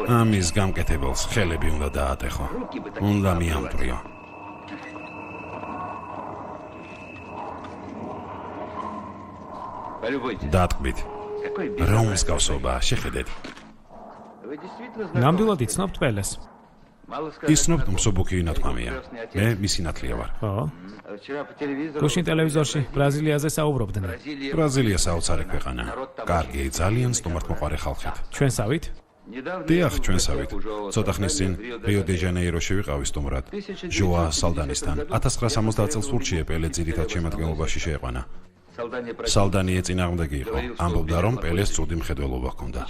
ამის გამკეთებელს ხელები უნდა დაატეხო. უნდა მიამტვრიო. დატყვით. რომ მსგავსობა, შეხედეთ. ნამდვილად იცნობთ პელეს? ისნობთ მსუბუქი ნათქვამია. მე მისი ნათლია ვარ. ხო. გუშინ ტელევიზორში ბრაზილიაზე საუბრობდნენ. ბრაზილია საოცარი ქვეყანა. კარგი, ძალიან სტუმართმოყვარე ხალხით. ჩვენსავით? დიახ, ჩვენსავით. ცოტა ხნის წინ რიო-დე-ჟანეიროში ვიყავი სტუმრად. ჟოა სალდანისთან. 1970 წელს ურჩიე პელე ძირითად შემადგენლობაში შეეყვანა. სალდანი ეწინააღმდეგი იყო. ამბობდა, რომ პელეს ცუდი მხედველობა ჰქონდა.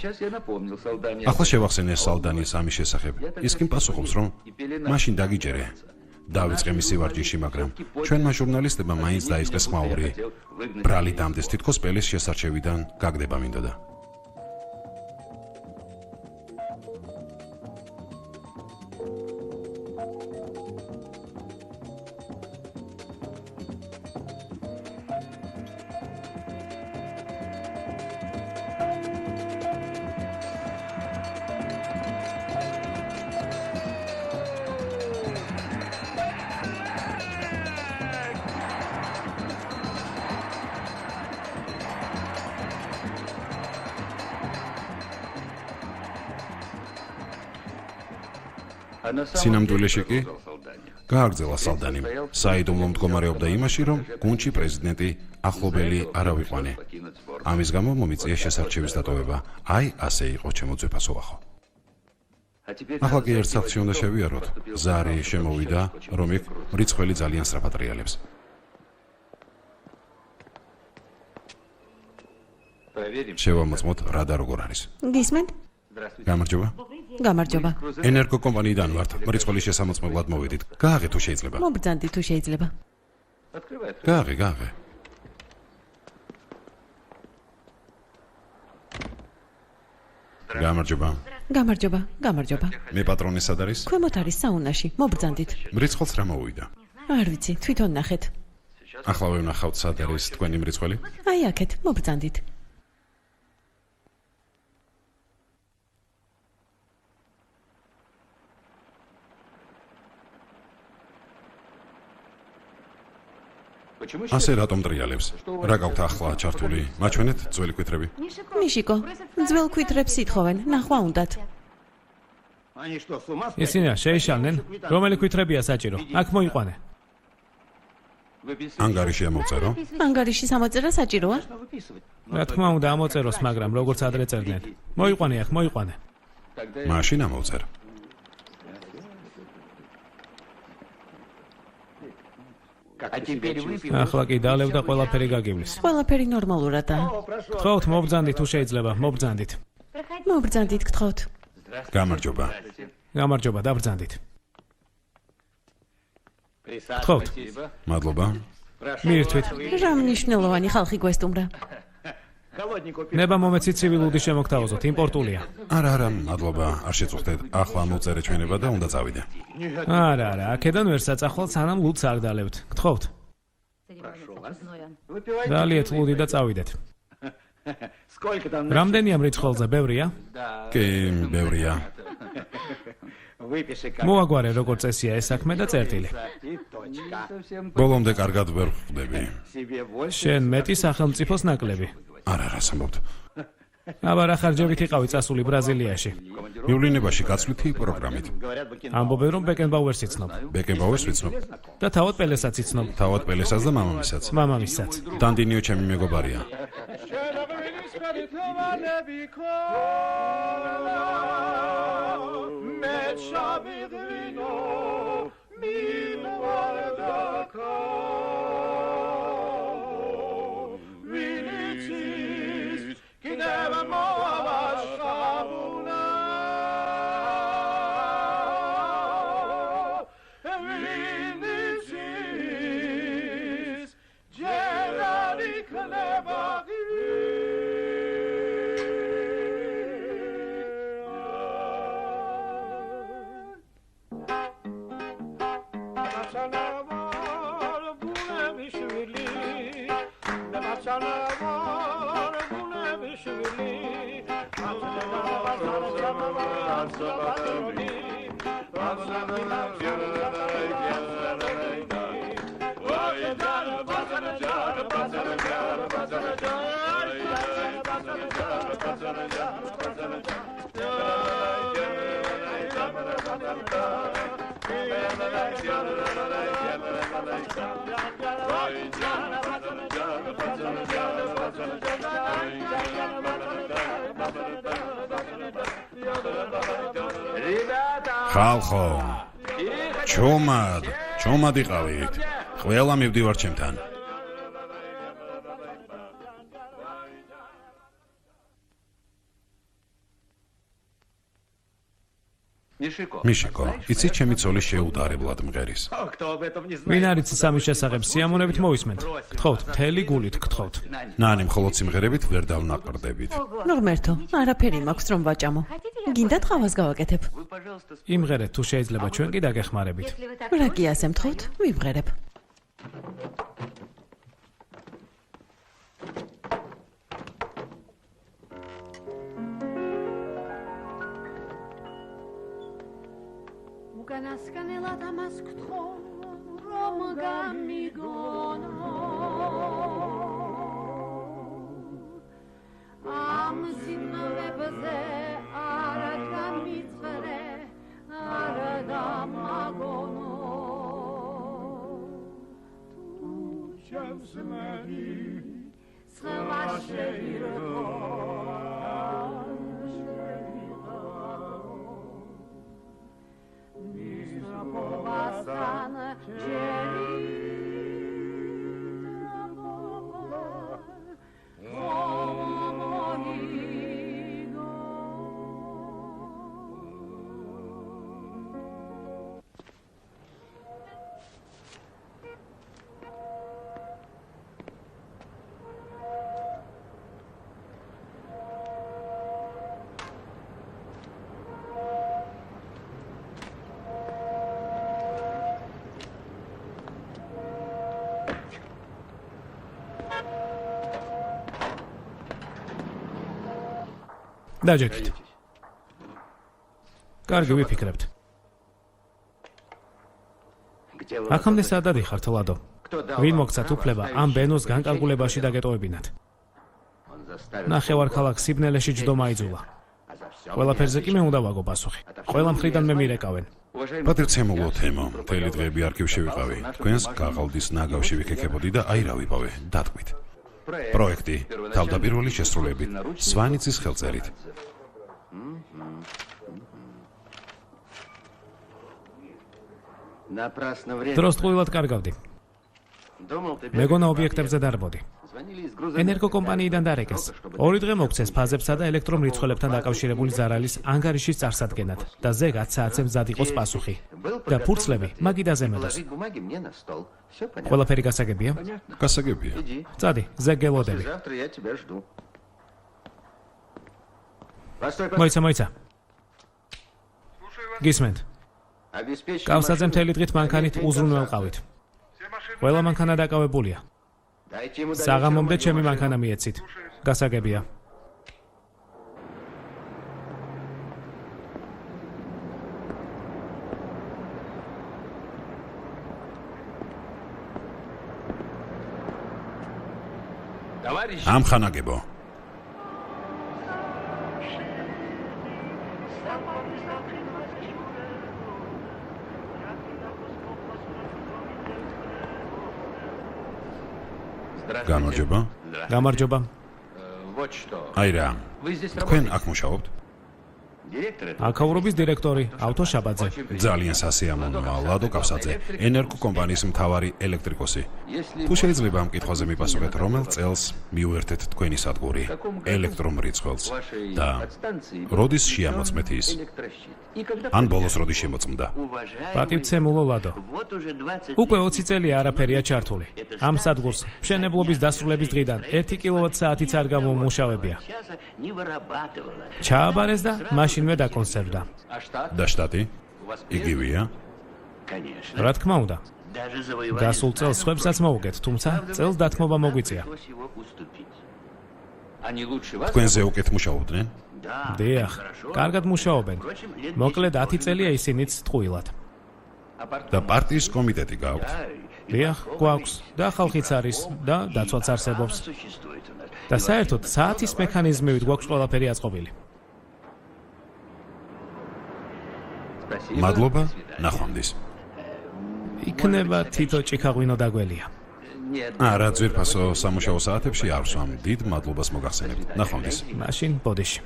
ახლა შევახსენე სალდანის ამის შესახებ. ის კი პასუხობს, რომ მაშინ დაგიჯერე. დავიწყე მისი ვარჯიში, მაგრამ ჩვენმა ჟურნალისტებმა მაინც დაიწყეს ხმაური. ბრალი დამდეს, თითქოს პელის შესარჩევიდან გაგდება მინდოდა. სინამდვილეში კი გააგრძელა სალდანიმ. საიდუმლო მდგომარეობდა იმაში, რომ გუნდში პრეზიდენტი ახლობელი არ ავიყვანე. ამის გამო მომიწია შესარჩევის დატოვება. აი, ასე იყო ჩემო ძვირფასოვახო. ახლა კი ერთ სახლში უნდა შევიაროთ. ზარი შემოვიდა, რომ იქ რიცხველი ძალიან სწრაფად რეალებს. შევამოწმოთ რა და როგორ არის. გისმენთ? გამარჯობა. გამარჯობა. ენერგოკომპანიიდან ვართ. რიცხვის შესამოწმებლად მოვიდით. გააღე თუ შეიძლება. მობრძანდი თუ შეიძლება. გააღე. გამარჯობა. მე პატრონი სად არის? ქვემოთ არის საუნაში. მობრძანდით. რიცხვს რა მოვიდა? არ ვიცი, თვითონ ნახეთ. ახლა ვევნახავთ სად არის თქვენი რიცხველი? აი აქეთ, მობრძანდით. ასე რატომ ტრიალებს? რა გაქვთ ახლა ჩართული? მაჩვენეთ ძველი კვითრები. მიშიკო, ძველ კვითრებს ითხოვენ, ნახვა უნდათ. ისინი შეიშალნენ, რომელი კვითრებია საჭირო? აქ მოიყვანე. ანგარიში ამოვწერო? ანგარიში სამოწერა საჭიროა? რა თქმა უნდა ამოწეროს, მაგრამ როგორც ადრე წერდნენ. მოიყვანე აქ, მოიყვანე. მაშინ ამოვწერ. ახლა კი დალევ და ყველაფერი გაგივლის. ყველაფერი ნორმალურადაა. გთხოვთ, მობრძანდით თუ შეიძლება, მობრძანდით. მობრძანდით გთხოვთ. გამარჯობა, დაბრძანდით. გთხოვთ. მადლობა. მიირთვით. რა მნიშვნელოვანი ხალხი გვესტუმრა. ნება მომეცი ცივილუდი შემოგთავაზოთ, იმპორტულია. არა, მადლობა, არ შეწუხდეთ. ახლა მოწერე ჩვენება და უნდა წავიდე. არა, აქედან ვერ საწახვალ, სანამ ლუდს არ დალევთ. გთხოვთ. დალიეთ ლუდი და წავიდეთ. რამდენია მრიცხველზე, ბევრია? კი, ბევრია. მოაგვარე როგორ წესია ეს საქმე და წერტილი. ბოლომდე კარგად ვერ ხვდები. შენ მეტი სახელმწიფოს ნაკლები. არა, რას ამბობთ? აბა რა ხარჯებით იყავი წასული ბრაზილიაში? მივლინებაში გაცვლითი პროგრამით. ამბობენ რომ ბეკენბაუერს იცნობ. ბეკენბაუერს ვიცნობ. და თავად პელესაც იცნობ. თავად პელესაც და მამამისაც. მამამისაც. დანდინიო ჩემი მეგობარია. ხალხო, ჩომად იყავით. ყველა მივდივარ ჩემთან. მიშიკო, იცი ჩემი ცოლი შეუდარებლად მღერის. ვინ არის სამის შესახებ სიამოვნებით მოვისმენთ? გთხოვთ, მთელი გულით გთხოვთ. ნანი მხოლოდ სიმღერებით ვერ დავნაყრდებით. ნორმერთო, არაფერი მაქვს რომ ვაჭამო. გინდა ტყავას გავაკეთებ. იმღერეთ თუ შეიძლება, ჩვენ კი დაგეხმარებით. რა კი ასე მთხოვთ? ვიმღერებ. განასკანელად ამას გთხოვ, რომ გამიგონო. ამ სიტყვებზე არ გამიწყრე, არ დაჯექით. კარგი ვიფიქრებთ. აქამდე სადად იხართ ლადო? ვინ მოგცათ უფლება ამ ბენოს განკარგულებაში დაგეტოვებინათ? ნახევარქალაქ სიბნელეში ჯდომა იძულა. ყველაფერზე კი მე უნდა ვაგო პასუხი. ყველა მხრიდან მე მირეკავენ. პატივცემულო თემო, მთელი დღეები არქივში ვიყავი. თქვენს გაღალდის ნაგავში ვიქექებოდი და აი რა ვიპოვე, დატყვით. პროექტი თავდაპირველი შესრულებით, სვანიცის ხელწერით. დროს ტყუილად კარგავდი. მეგონა ობიექტებზე დარბოდი. ენერგოკომპანიიდან დარეკეს. 2 დღე მოგცეს ფაზებსა და ელექტრომრიცხველებთან დაკავშირებული ზარალის ანგარიშის წარსადგენად და ზე 10 საათზე მზად იყოს პასუხი. და ფურცლები მაგიდაზე მოდოს. ყველაფერი გასაგებია? გასაგებია. წადი, ზე გელოდები. მოიცა. გისმენთ. კავსაძე მთელი დღით მანქანით უზრუნველყავით. ყველა მანქანა დაკავებულია. საღამომდე ჩემი მანქანა მიეცით. გასაგებია. ამხანაგებო. გამარჯობა. გამარჯობა. აი რა. თქვენ აქ მუშაობთ? აქაურობის დირექტორი ავთო შაბაძე. ძალიან სასიამოვნოა, ლადო კავსაძე, ენერგოკომპანიის მთავარი ელექტრიკოსი. თუ შეიძლება ამ კითხვაზე მიპასუხეთ, რომელ წელს მიუერთეთ თქვენი სადგური ელექტრომრიცხველს და როდის შეამოწმეთ ის? ან ბოლოს როდის შემოწმდა? პატივცემულო ლადო. უკვე 20 წელია არაფერია ჩართული. ამ სადგურს მშენებლობის დასრულების დღიდან 1 კილოვატ-საათიც არ გამომუშავებია. ჩააბარეს და მაშინვე დაკონსერვდა. და შტატი? იგივეა? რა თქმა უნდა. გასულ წელს სხვებსაც მოუგეთ, თუმცა წელს დათმობა მოგვიწია. თქვენზე უკეთ მუშაობდნენ? დიახ, კარგად მუშაობენ. მოკლედ 10 წელია ისინიც ტყუილად. და პარტიის კომიტეტი გაქვთ? დიახ, გვაქვს და ხალხიც არის და დაცვაც არსებობს. და საერთოდ საათის მექანიზმივით გვაქვს ყველაფერი აწყობილი. მადლობა, ნახვამდის. იქნება თითო ჭიქაღვინო დაგველია. არა, ძვირფასო სამუშაო საათებში არ ვსვამ. დიდ მადლობას მოგახსენებთ. ნახვამდის. მაშინ ბოდიში.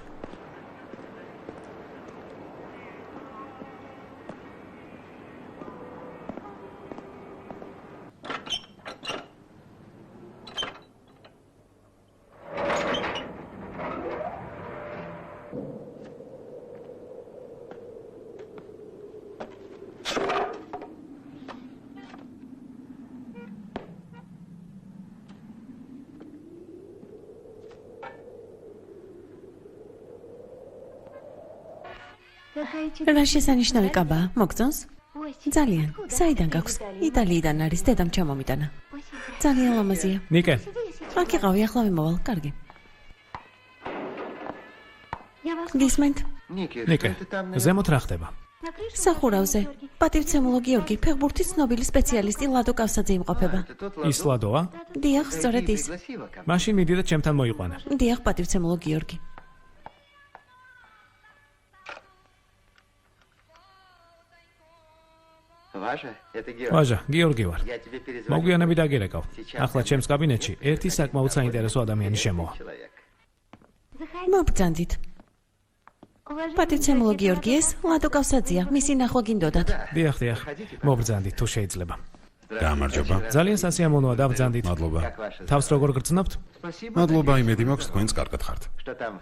რა შესანიშნავი კაბაა, მოგწონს? ძალიან. საიდან გაქვს? იტალიიდან არის, დედამ ჩამომიტანა. ძალიან ლამაზია. ნიკე, აქ იყავი, ახლა ვიმოვალ, კარგი. გისმენთ? ნიკე, ზემოთ რა ხდება? სახურავზე. პატივცემულო გიორგი, ფეხბურთის ცნობილი სპეციალისტი ლადო კავსაძე იმყოფება. ის ლადოა? დიახ, სწორედ ის. მაშინ მიდი და ჩემთან მოიყვანა. დიახ, პატივცემულო გიორგი. ვაჟა, გიორგი ვარ. მოგვიანებით დაგირეკავ. ახლა ჩემს კაბინეტში ერთი საკმაოდ საინტერესო ადამიანი შემოვა. მოგბრძანდით. პატივცემულო გიორგი ეს ლადო კავსაძეა, მისი ნახვა გინდოდათ. დიახ, მოგბრძანდით თუ შეიძლება. გამარჯობა. ძალიან სასიამოვნოა, დავბრძანდით. მადლობა. თავს როგორ გრძნობთ? მადლობა, იმედი მაქვს თქვენს კარგად ხართ.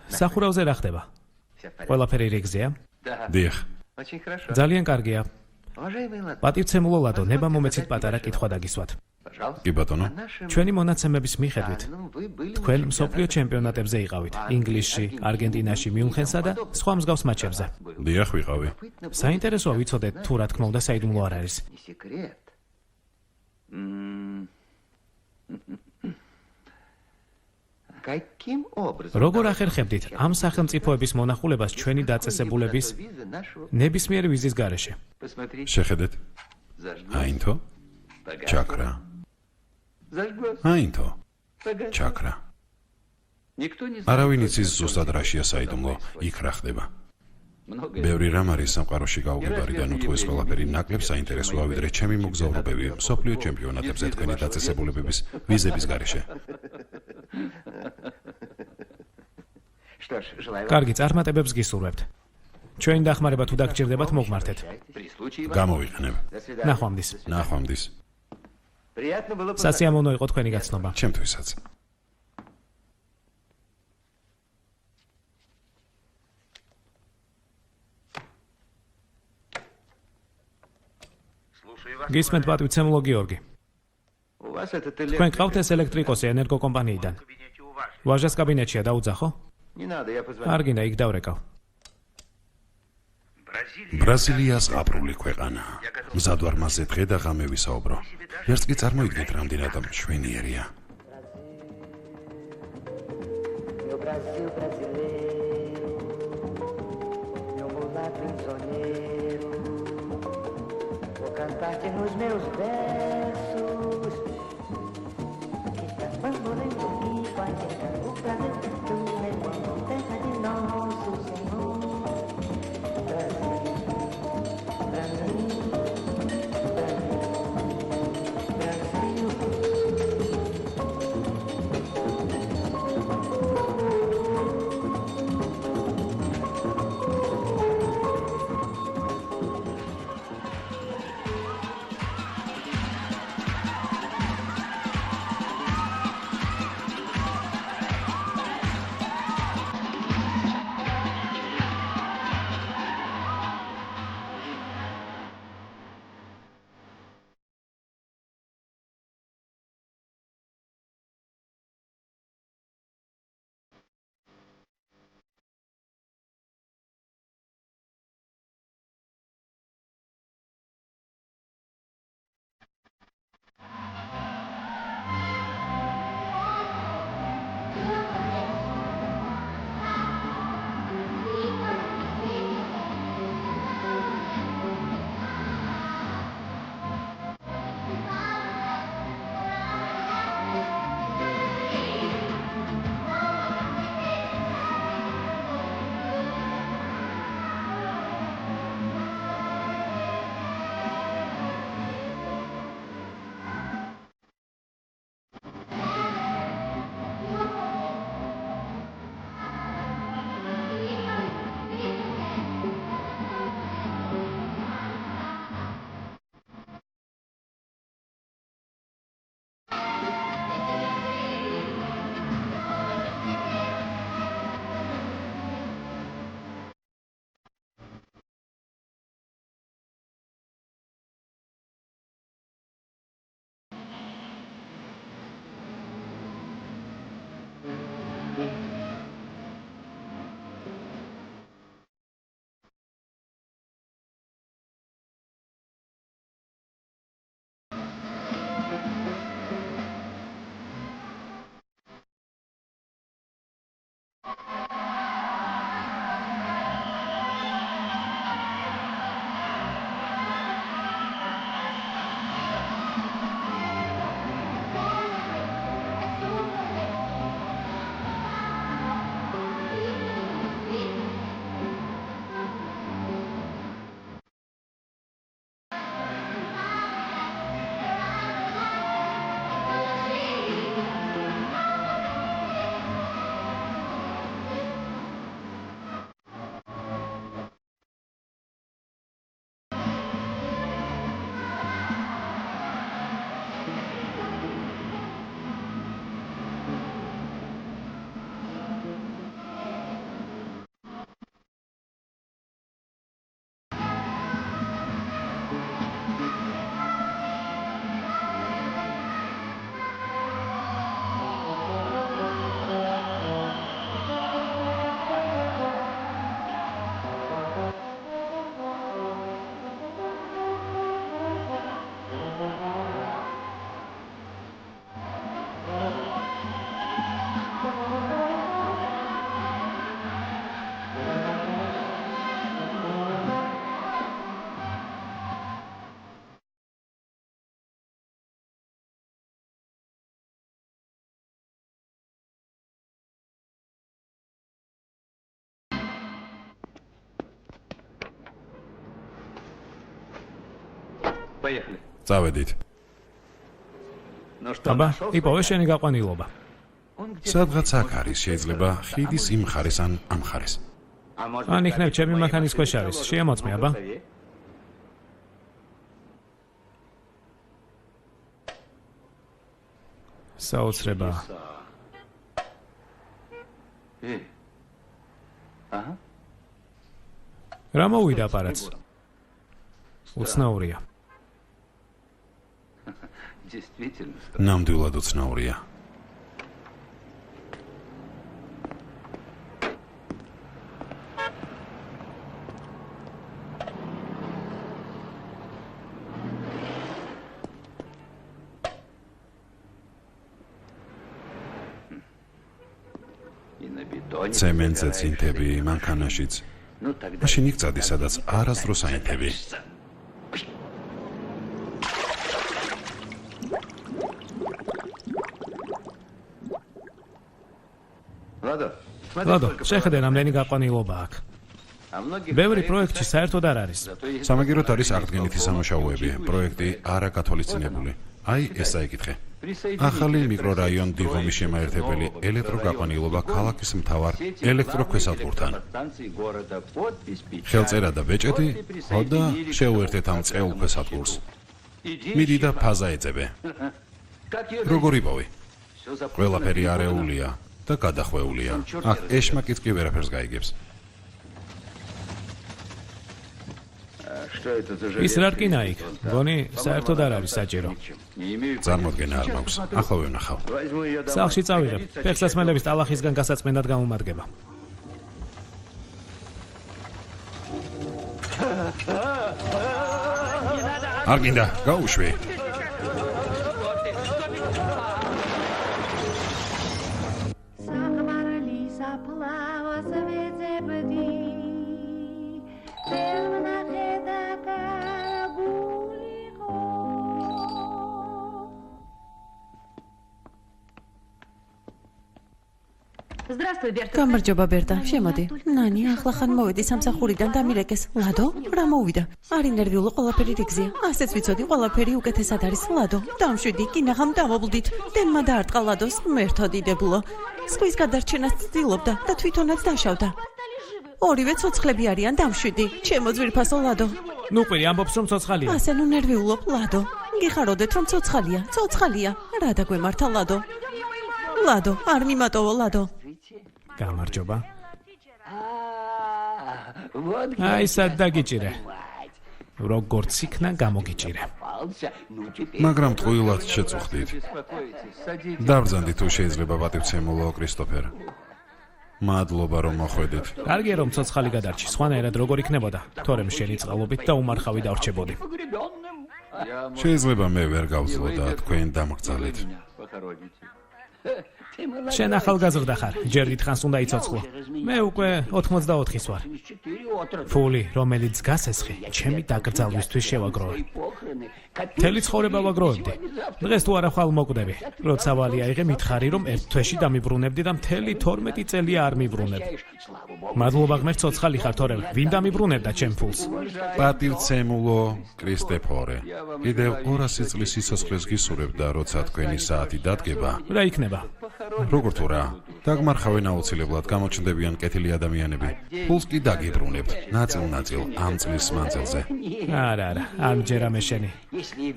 სახურავზე რა ხდება? ყველაფერი რიგზეა? დიახ. ძალიან კარგია. პატივცემულო ლადო, ნება მომეცით პატარა კითხვა დაგისვათ. კი ბატონო. ჩვენი მონაცემების მიხედვით, თქვენ მსოფლიო ჩემპიონატებზე იყავით: ინგლისში, არგენტინაში, მიუნხენსა და სხვა მსგავს მატჩებზე. დიახ, ვიყავი. საინტერესოა ვიცოდეთ თუ რა თქმა უნდა საიდუმლო არ არის. როგორ ახერხებდით ამ სახელმწიფოების მონახულებას ჩვენი დაწესებულების ნებისმიერი ვიზის გარეშე? შეხედეთ. აინთო? ჩაკრა. აინთო? ჩაკრა. არავინ იცის ზუსტად რაშია საიდუმლო, იქ რა ხდება. ბევრი რამ არის სამყაროში გაუგებარი და ნუ თუ ეს ყველაფერი ნაკლებ საინტერესოა, ვიდრე ჩემი მოგზაურობები მსოფლიო ჩემპიონატებზე თქვენი დაწესებულებების ვიზების გარეშე. კარგი, წარმატებებს გისურვებთ. ჩვენი დახმარება თუ დაგჭირდებათ, მოგმართეთ. გამოვიყენებ. ნახვამდის. ნახვამდის. სასიამოვნო იყო თქვენი გაცნობა. ჩემთვისაც. გისმენთ პატივცემულო გიორგი. თქვენ ყავთ ეს ელექტრიკოსი ენერგოკომპანიიდან. ვაჟას კაბინეტშია დაუძახო? კარგინა, იქ დავრეკავ. ბრაზილიას აპრული ქვეყანა. მზად ვარ მასზე დღე და ღამე ვისაუბრო. ერთს კი წარმოიდგინეთ, რამდენად მშვენიერია. Cantar-te nos meus versos, estás bambolando e vai chegar o prazer de tu me quando terra de nosso Senhor. Brasil, Brasil, Brasil, წავედით. აბა, იპოვე შენი გაყვანილობა. სადღაც აქ არის, შეიძლება ხიდის იმ მხარეს ან ამ მხარეს. ან იქნებ ჩემი მანქანის ქვეშ არის. შეამოწმე, აბა. საოცრება. რა მოვიდა აპარატს? უცნაურია. ნამდვილად უცნაურია. ცემენტზე წინთები, მანქანაშიც. მაშინ იქ წადი, სადაც არასდროს აინთები. ლადო, შეხედე რამდენი გაყვანილობა აქვს. ბევრი პროექტი საერთოდ არ არის. სამაგიეროდ არის აღდგენითი სამუშაოები, პროექტი არა გათვალისწინებული. აი, ეს წაიკითხე. ახალი მიკრორაიონ დიღომის შემაერთებელი ელექტროგაყვანილობა ქალაქის მთავარ ელექტროქვესალთურთან. ხელწერა და ბეჭედი, და შეუერთეთ ამ წეულ ქვესალთურს. მიდი და ფაზა ეძებე. როგორ იპოვი? ყველაფერი არეულია და გადახვეულია. აქ ეშმაკიც კი ვერაფერს გაიგებს. ის რა რკინა იქ? გონი საერთოდ არ არის საჭირო. წარმოდგენა არ მაქვს. ახლა ვენახავ. სახლში წავიღებ. ფეხსაცმელების ტალახისგან გასაწმენდად გამომადგება. არ გინდა, გაუშვი. გამარჯობა ბერტა, შემოდი. ნანი, ახლა ხან მოვედი სამსახურიდან და მირეკეს. ლადო, რა მოვიდა? არი ნერვიულო, ყველაფერი რიგზია. ასეც ვიცოდი, ყველაფერი უკეთესად არის. ლადო, დამშვიდი, კინაღამ დავობლდით. დენმა დაარტყა ლადოს, მერთო დიდებულო. სხვის გადარჩენას ცდილობდა და თვითონაც დაშავდა. ორივე ცოცხლები არიან, დამშვიდი. ჩემო ძვირფასო ლადო. ნუ ყვირი, ამბობს რომ ცოცხალია. ასე ნუ ნერვიულობ, ლადო. გიხაროდეთ რომ ცოცხალია, ცოცხალია. რა დაგვემართა ლადო? ლადო, არ მიმატოვო ლადო. გამარჯობა. აი, სად დაგიჭირე. როგორც იქნა გამოგიჭირე. მაგრამ ტყუილად შეწუხდით. დაბრძანდი თუ შეიძლება პატივცემულო კრისტოფერ. მადლობა რომ მოხვედით. კარგია რომ ცოცხალი გადარჩი, სხვანაირად როგორ იქნებოდა? თორემ შენი წყალობით და უმარხავი დავრჩებოდი. შეიძლება მე ვერ გავძლო და თქვენ დამგრძალეთ. შენ ახალგაზრდა ხარ, ჯერ დიდხანს უნდა იცოცხლო. მე უკვე 84-ის ვარ. ფული, რომელიც გასესხი, ჩემი დაკრძალვისთვის შევაგროვე. მთელი ცხოვრება ვაგროვებდი. დღეს თუ არა ხვალ მოკვდები. როცა ვალი აიღე, მითხარი რომ ერთ თვეში დამიბრუნებდი და მთელი 12 წელია არ მიბრუნებ. მადლობა ღმერთს ცოცხალი ხარ, თორემ ვინ დამიბრუნებდა ჩემ ფულს? პატივცემულო კრისტეფორე. კიდევ 200 წლის სიცოცხლეს გისურვებ და როცა თქვენი საათი დადგება, რა იქნება? როგორ თუ რა, დაგმარხავენ აუცილებლად გამოჩნდებიან კეთილი ადამიანები. ფულს კი დაგიბრუნებთ, ნაწილ-ნაწილ ამ წლის მანძილზე. არა, ამჯერამე შენი.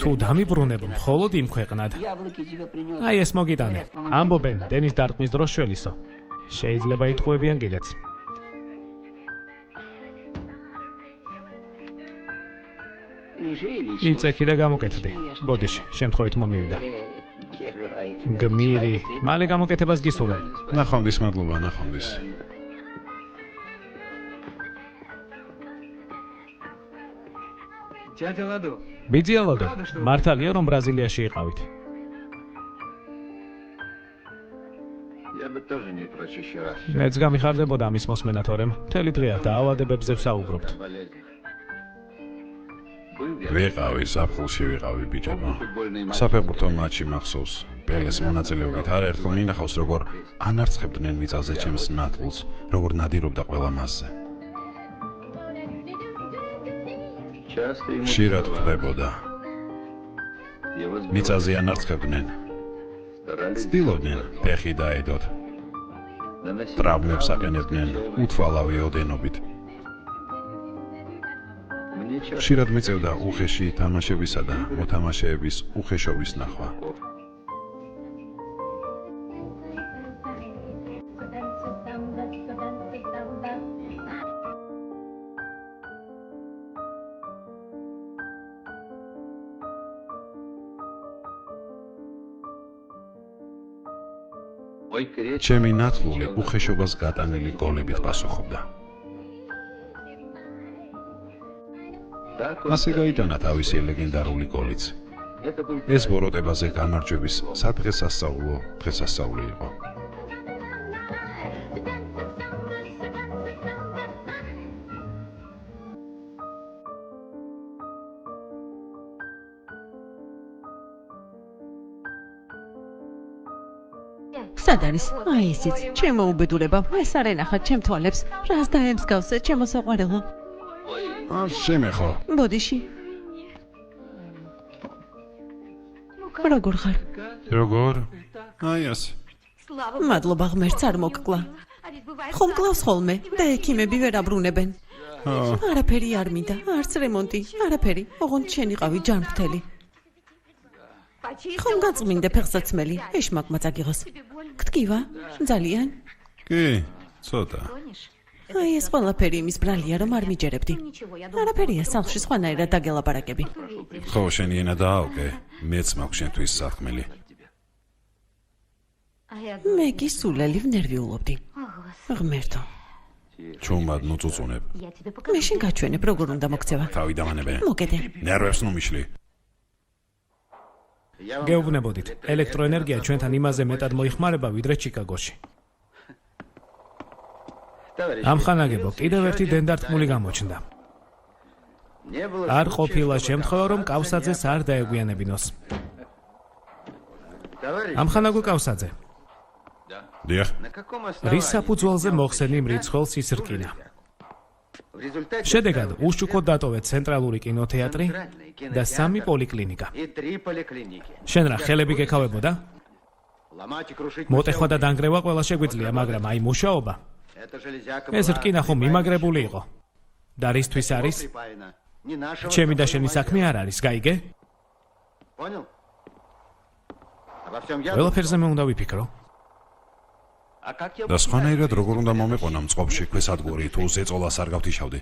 თუ დამიბრუნებ, მხოლოდ იმ ქვეყნად. აი ეს მოგიტანე. ამბობენ, დენის დარტყმის დროს შველისო. შეიძლება იტყუებიან კიდეც. იწექი და გამოკეთდი. ბოდიში, შემთხვევით მომივიდა. გმირი, მალე გამოკეთებას გისურვებ. ნახვამდის, მადლობა, ნახვამდის. ბიძია ლადო, მართალია რომ ბრაზილიაში იყავით. მეც გამიხარდებოდა ამის მოსმენა, თორემ მთელი დღეა დაავადებებზე ვსაუბრობთ. ვიყავი, საფხულში ვიყავი ბიჭებო. საფეხბურთო მატჩი მახსოვს. პელეს მონაწილეობით არაერთხელ მინახავს, როგორ ანარცხებდნენ მიწაზე ჩემს ნატყულს, როგორ ნადირობდა ყველა მასზე. ხშირად ხდებოდა. მიწაზე ანარცხებდნენ. ცდილობდნენ ფეხი დაედოთ. ტრავმებს აყენებდნენ უთვალავი ოდენობით. ხშირად მიწევდა უხეში თამაშებისა და მოთამაშეების უხეშობის ნახვა. ჩემი ნათლული უხეშობას გატანილი გოლებით პასუხობდა. ასე გაიტანა თავისი ლეგენდარული გოლიც. ეს ბოროტებაზე გამარჯვების სადღესასწაულო დღესასწაული იყო. სად არის? აი ისიც, ჩემო უბედურება, ეს არ ენახა ჩემ თვალებს. რას დაემსგავსე, ჩემო საყვარელო? შემეხო. ბოდიში. როგორ ხარ? როგორ? აი ასე. მადლობა, ღმერთს არ მოგკლა. ხომ კლავს ხოლმე და ექიმები ვერ აბრუნებენ. არაფერი არ მინდა, არც რემონტი, არაფერი. ოღონდ შენი ყავი ჯანმრთელი. ხომ გაწმინდე ფეხსაცმელი, ეშმაკმაც აგიღოს. გტკივა? ძალიან? კი, ცოტა. აი ეს ყველაფერი იმის ბრალია, რომ არ მიჯერებდი. არაფერია, სახლში სხვანაირად დაგელაპარაკები. ხო, შენი ენა დააოკე. მეც მაქვს შენთვის საქმელი. მე კი სულელივ ნერვიულობდი. ღმერთო, ჩუმად ნუწუწუნებ. მე შენ გაჩვენებ, როგორ უნდა მოქცევა. თავი დამანებე. მოკედე. ნერვებს ნუ მიშლი. გეუბნებოდით, ელექტროენერგია ჩვენთან იმაზე მეტად მოიხმარება, ვიდრე ჩიკაგოში. ამხანაგებო, კიდევ ერთი დენდარტყმული გამოჩნდა. არ ყოფილა შემთხვევა, რომ კავსაძეს არ დაეგვიანებინოს. ამხანაგო კავსაძე, დიახ. რის საფუძველზე მოხსენი მრიცხველს ისრკინა? შედეგად უშუქოდ დატოვეთ ცენტრალური კინოთეატრი და 3 პოლიკლინიკა. შენ რა ხელები გეკავებოდა? მოტეხვა და დანგრევა ყველა შეგვიძლია, მაგრამ აი მუშაობა. ეს რკინა ხომ მიმაგრებული იყო. და რისთვის არის? ჩემი და შენი საქმე არ არის, გაიგე? ყველაფერზე მე უნდა ვიფიქრო. და სხვანაირად როგორ უნდა მომეყონა მწყობში ქვესადგური თუ ზეწოლას არ გავთიშავდი.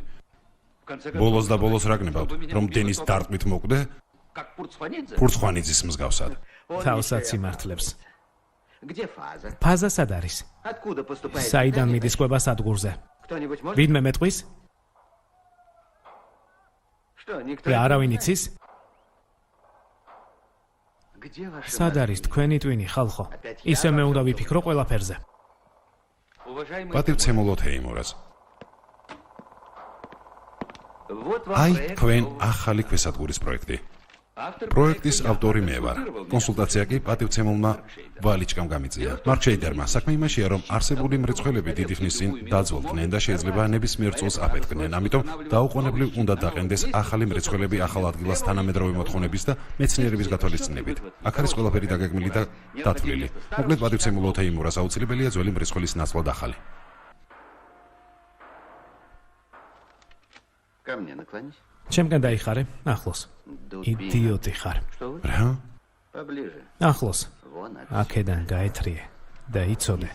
ბოლოს და ბოლოს რა გნებავთ, რომ დენის დარტყმით მოკვდე? ფურცხვანიძის მსგავსად. თავსაც იმართლებს. ფაზა სად არის? საიდან მიდის კვება სადგურზე? ვინმე მეტყვის? და არავინ იცის? სად არის თქვენი ტვინი, ხალხო? ისე მე უნდა ვიფიქრო ყველაფერზე. პატივცემულო თეიმურაზ. აი თქვენ ახალი ქვესადგურის პროექტი. პროექტის ავტორი მე ვარ. კონსულტაცია კი პატივცემულმა ვალიჩკამ გამიწია. მარკ შეიდერმა საქმე იმაშია, რომ არსებული მრეწველები დიდი ხნის წინ დაძველდნენ და შეიძლება ნებისმიერ წელს აფეთქდნენ. ამიტომ დაუყოვნებლივ უნდა დაყენდეს ახალი მრეწველები ახალ ადგილას თანამედროვე მოთხოვნების და მეცნიერების გათვალისწინებით. აქ არის ყველაფერი დაგეგმილი და დათვლილი. მოკლედ პატივცემულო თეიმურაზ აუცილებელია ძველი მრეწველის ნაცვლად ახალი. ჩემგან დაიხარე, ახლოს. იდიოტი ხარ. რა? ახლოს. აქედან გაეთრიე და იცოდე.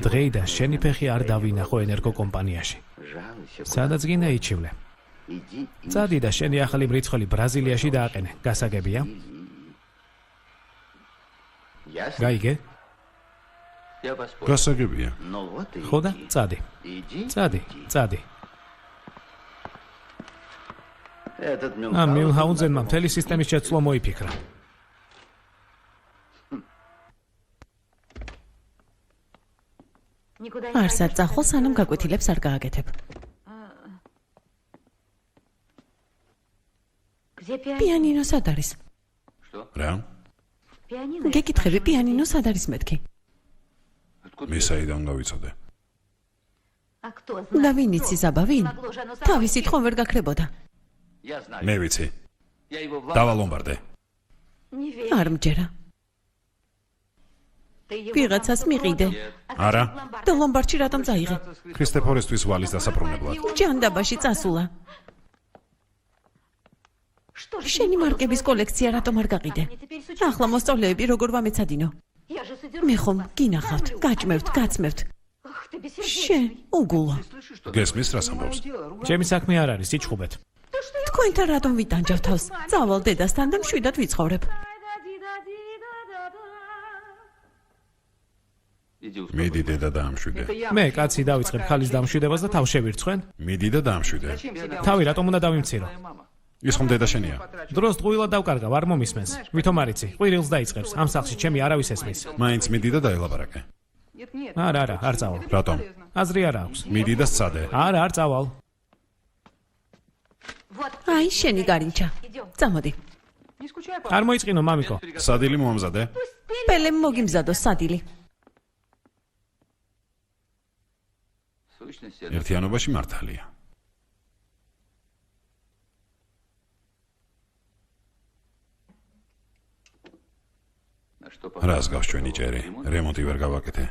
დღეიდან შენი ფეხი არ დავინახო ენერგოკომპანიაში. სადაც გინდა იჩივლე. წადი და შენი ახალი მრიცხველი ბრაზილიაში დააყენე. გასაგებია? გაიგე? გასაგებია. ხო და წადი. წადი. ამ მილჰაუნზენმა მთელი სისტემის შეცვლა მოიფიქრა. არსად წახვალ, სანამ გაკვეთილებს არ გააკეთებ. პიანინო სად არის? რა? გეკითხები, პიანინო სად არის მეთქი? მე საიდან გავიცოდე? და ვინ იცის აბა, ვინ? თავისით ხომ ვერ გაქრებოდა. მე ვიცი. დავა ლომბარდე. არ მჯერა. ვიღაცას მიყიდე არა, და ლომბარდში რატომ წაიღე? ქრისტეფორესთვის ვალის დასაბრუნებლად. ჯანდაბაში წასულა. შენი მარკების კოლექცია რატომ არ გაყიდე? ახლა მოსწავლეები როგორ ვამეცადინო? მე ხომ გინახავთ, გაჭმევთ, გაცმევთ. შენ უგულა. გესმის რას ამბობს? ჩემი საქმე არ არის იჩხუბეთ. თქვენთან რატომ ვიტანჯავ თავს? წავალ დედასთან და მშვიდად ვიცხოვრებ. მიდი დედა დაამშვიდე. მე კაცი დავიწყებ ხალის დამშვიდებას და თავ შევირცხვენ. მიდი და დაამშვიდე. თავი რატომ უნდა დავიმცირო? ის ხომ დედა შენია? დროს ტყუილად დავკარგავ, არ მომისმენს. ვითომ არიცი, ყვირილს დაიწყებს. ამ სახლში ჩემი არავის ესმის. მაინც მიდი და დაელაპარაკე. არა, არ წავალ. რატომ? აზრი არ აქვს. მიდი და სცადე. არა, არ წავალ. აი შენი გარინჩა. წამოდი. არ მოიწყინო, მამიკო. სადილი მოამზადე. პელემ მოგიმზადო სადილი. ერთიანობაში მართალია. რას გავს ჩვენი ჭერი? რემონტი ვერ გავაკეთე.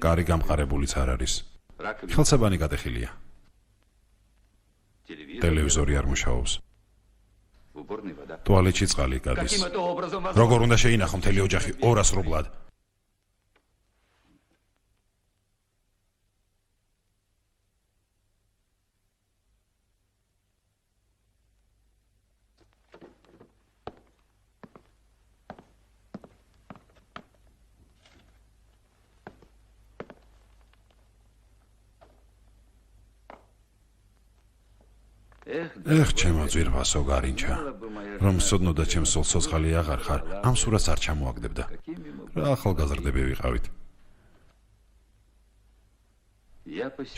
კარი გამყარებულიც არ არის. ხელსაბანი გადახილია. ტელევიზორი არ მუშაობს. ტუალეტში წყალი გადის. როგორ უნდა შეინახო მთელი ოჯახი 200 რუბლად? ეხ ჩემო ძვირფასო გარინჩა, რომ სოდნოდა ჩემს სოცხალი აღარ ხარ, ამ სურათს არ ჩამოაგდებდა. რა ახალგაზრდები ვიყავით.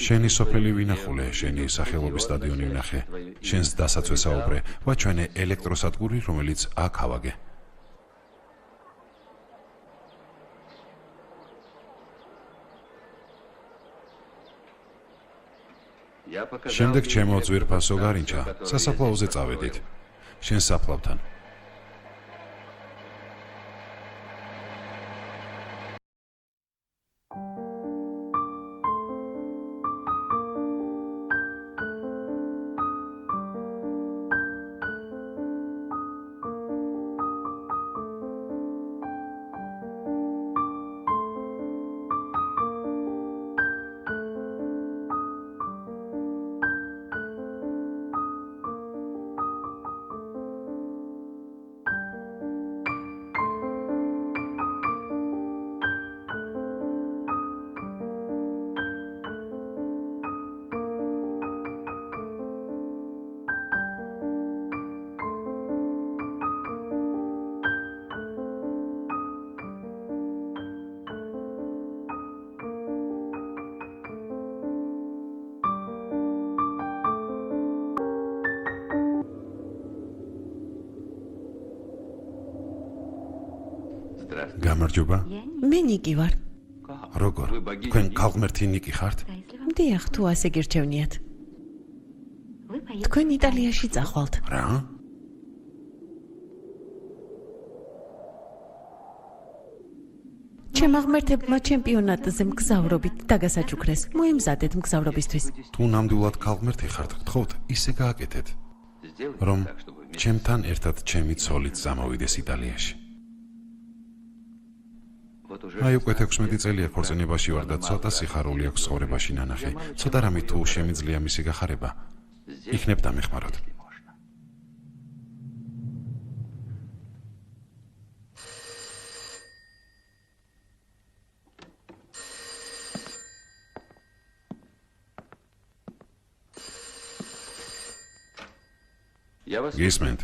შენი სოფელი ვინახულე, შენი სახელობის სტადიონი ვნახე, შენს დასაც ვესაუბრე, ვაჩვენე ელექტროსადგური, რომელიც აქ ავაგე. შემდეგ ჩემო ძვირფასო გარინჩა, სასაფლაოზე წავედით. შენ საფლავთან. გამარჯობა. მე ნიკი ვარ. როგორ? თქვენ ქალღმერთი ნიკი ხართ? დიახ, თუ ასე გირჩევნიათ. თქვენ იტალიაში წახვალთ. რა? ჩემ აღმერთებმა ჩემპიონატზე მგზავრობით დაგასაჩუქრეს. მოემზადეთ მგზავრობისთვის. თუ ნამდვილად ქალღმერთი ხართ, გთხოვთ, ისე გააკეთეთ, რომ ჩემთან ერთად ჩემი ცოლით წამოვიდეს იტალიაში. აი უკვე 16 წელია ქორწინებაში ვარ და ცოტა სიხარული აქვს ცხოვრებაში ნანახი. ცოტა რამე თუ შემიძლია მისი გახარება, იქნებ დამეხმაროთ. გისმენთ?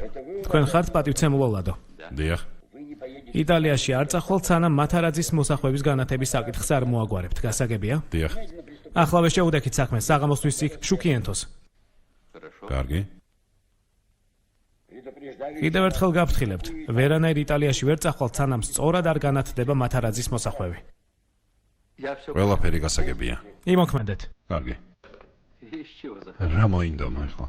თქვენ ხართ პატივცემულო ლადო. დიახ. იტალიაში არ წახვალთ, სანამ მათარაძის მოსახლეობის განათების საკითხს არ მოაგვარებთ. გასაგებია? დიახ. ახლავე შეუდექით საქმეს, საღამოსთვის იქ შუქიენთოს. კარგი. კიდევ ერთხელ გაფრთხილებთ, ვერანაირ იტალიაში ვერ წახვალთ, სანამ სწორად არ განათდება მათარაძის მოსახლეები. ყველაფერი გასაგებია. იმოქმედეთ. კარგი. რა მოინდომა ახლა?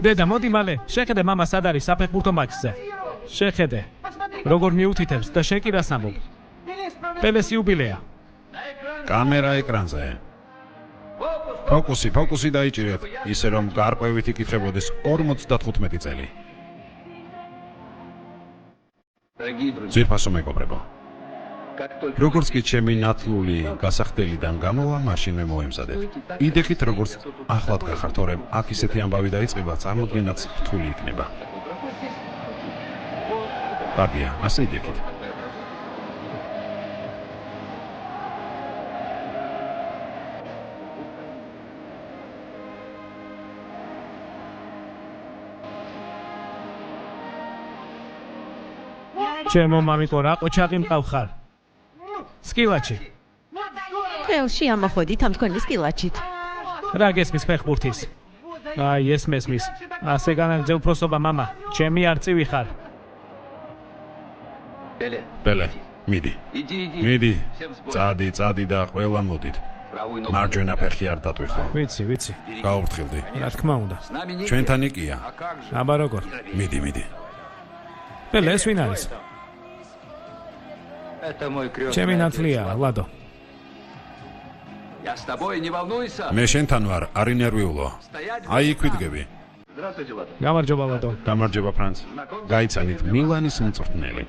დედა, მოდი მალე. შეხედე მამა სად არის საფეხბურთო მატჩზე. შეხედე. როგორ მიუთითებს და შენ კი რას ამბობ? პელეს იუბილეა. კამერა ეკრანზე. ფოკუსი დაიჭირეთ, ისე რომ გარკვევით იკითხებოდეს 55 წელი. ძვირფასო მეგობრებო. როგორც კი ჩემი ნათლული გასახდელიდან გამოვა, მაშინვე მოემზადეთ. იდექით როგორც ახლად გახართ, თორემ აქ ისეთი ამბავი დაიწყება, წარმოდგენაც რთული იქნება. კარგია, ასე იდექით. ჩემო მამიკო, რა ყოჩაღი მყავხარ? სკილაჩი. ხელში ამოხვედით ამ თქვენი სკილაჩით. რა გესმის ფეხბურთის? აი, ეს მესმის. ასე განაგრძე უფროსობა, მამა. ჩემი არწივი ხარ. პელე, მიდი. წადი და ყველა მოდით. მარჯვენა ფეხი არ დატვირთო. ვიცი. გაუფრთხილდი. რა თქმა უნდა. ჩვენთან იკია. აბა როგორ? მიდი. პელე, ეს ვინ არის? ჩემი ნათლია, ლადო. მე შენთან ვარ, არ ინერვიულო. აი იქ ვიდგები. გამარჯობა, ლადო. გამარჯობა, ფრანც. გაიცანით მილანის მწვრთნელი.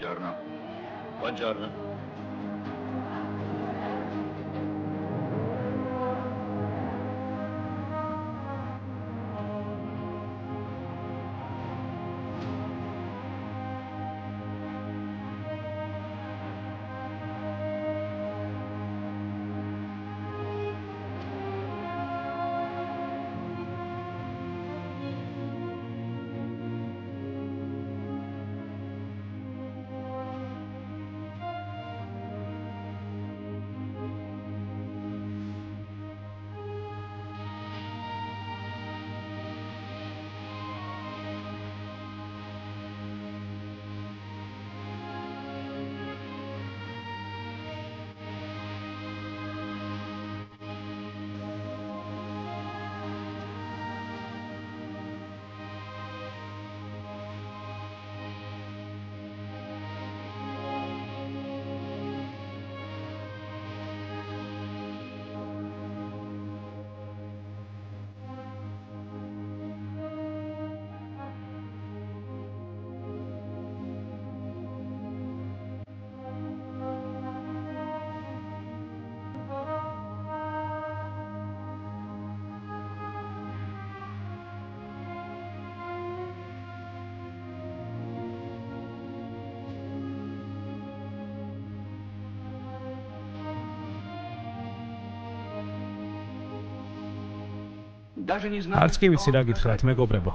არც კი ვიცი რა გითხრათ, მეგობრებო.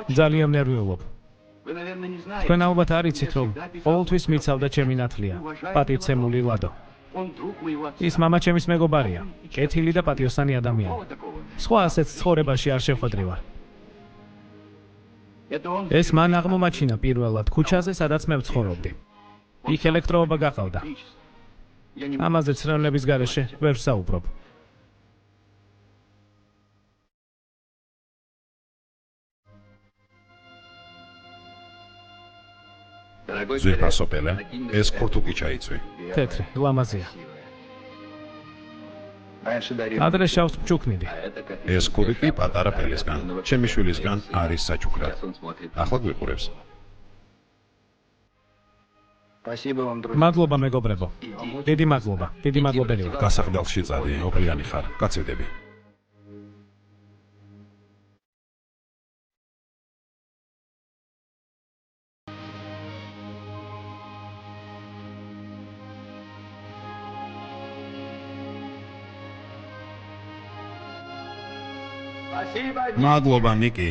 ძალიან ნერვიულობ. თქვენ ალბათ არ იცით, რომ ყოველთვის მიცავდა ჩემი ნათლია, პატივცემული ლადო. ის მამა ჩემის მეგობარია, კეთილი და პატიოსანი ადამიანი. სხვა ასეთ ცხოვრებაში არ შეხვედრივარ. ეს მან აღმომაჩინა პირველად ქუჩაზე, სადაც მე ვცხოვრობდი. იქ ელექტროობა გაყავდა. ამაზე ცრემლების გარეშე ვერ ვსაუბრობ. ძვირფასო პელე, ეს ქურთუკი ჩაიცვი. თეთრი, ლამაზია. ადრე შავს მჩუქნიდი. ეს ქური კი პატარა პელისგან, ჩემი შვილისგან არის საჩუქრად. ახლა გვიყურებს. მადლობა მეგობრებო. დიდი მადლობელი ვარ. გასახდელში წადი, ოფლიანი ხარ. გაცივდები. მადლობა, ნიკი.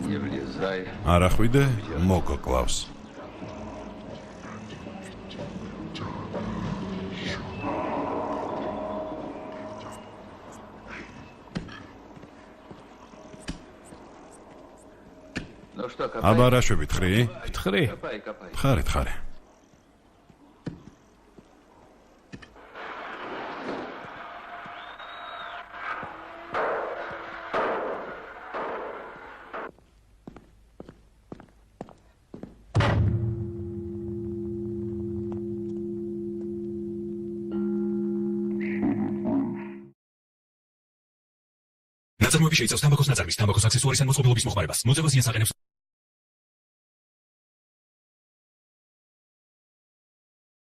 არ ახვიდე, მოგკლავს. აბა რა შევითხრი? ვთხრი? თხარი, თხარი. ნაწარმოები შეიცავს თამბაქოს ნაწარმის, თამბაქოს აქსესუარის ან მოწყობილობის მოხმარებას. მოძებნას იენს აყენებს